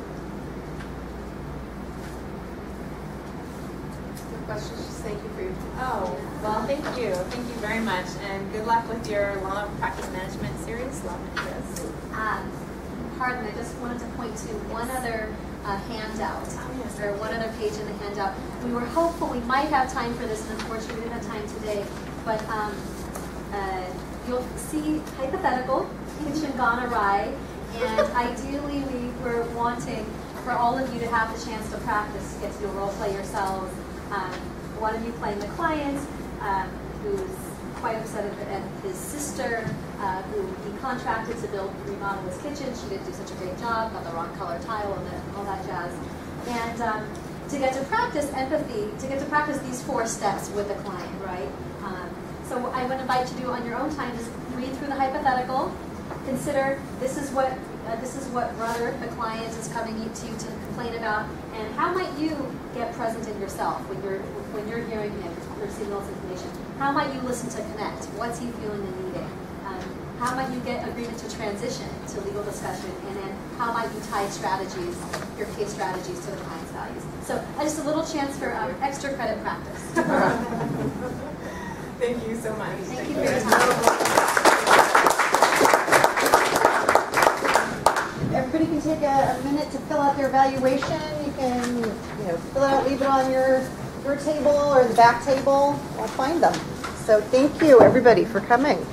No questions, just thank you for your time. Oh, well, thank you. Thank you very much. And good luck with your law practice management series. Love it, Chris. Pardon, I just wanted to point to one other handout, or one other page in the handout. We were hopeful we might have time for this, and unfortunately we didn't have time today. But you'll see hypothetical, kitchen gone awry, and ideally we were wanting for all of you to have the chance to practice, get to do a role play yourselves. One of you playing the client, who's quite upset at his sister, who he contracted to remodel his kitchen. She didn't do such a great job, got the wrong color tile and all that jazz. And to get to practice empathy, to get to practice these 4 steps with the client, right? So I would invite you to do on your own time, just read through the hypothetical, consider this is what brother, the client, is coming to you to complain about, and how might you get present in yourself when you're hearing him, receiving all this information? How might you listen to connect? What's he feeling and needing? How might you get agreement to transition to legal discussion? And then how might you tie strategies, your case strategies, to the client's values? So just a little chance for extra credit practice. Thank you so much. Thank you for your time. Everybody can take a minute to fill out their evaluation. You can, fill it out, leave it on your table or the back table. I'll find them. So thank you, everybody, for coming.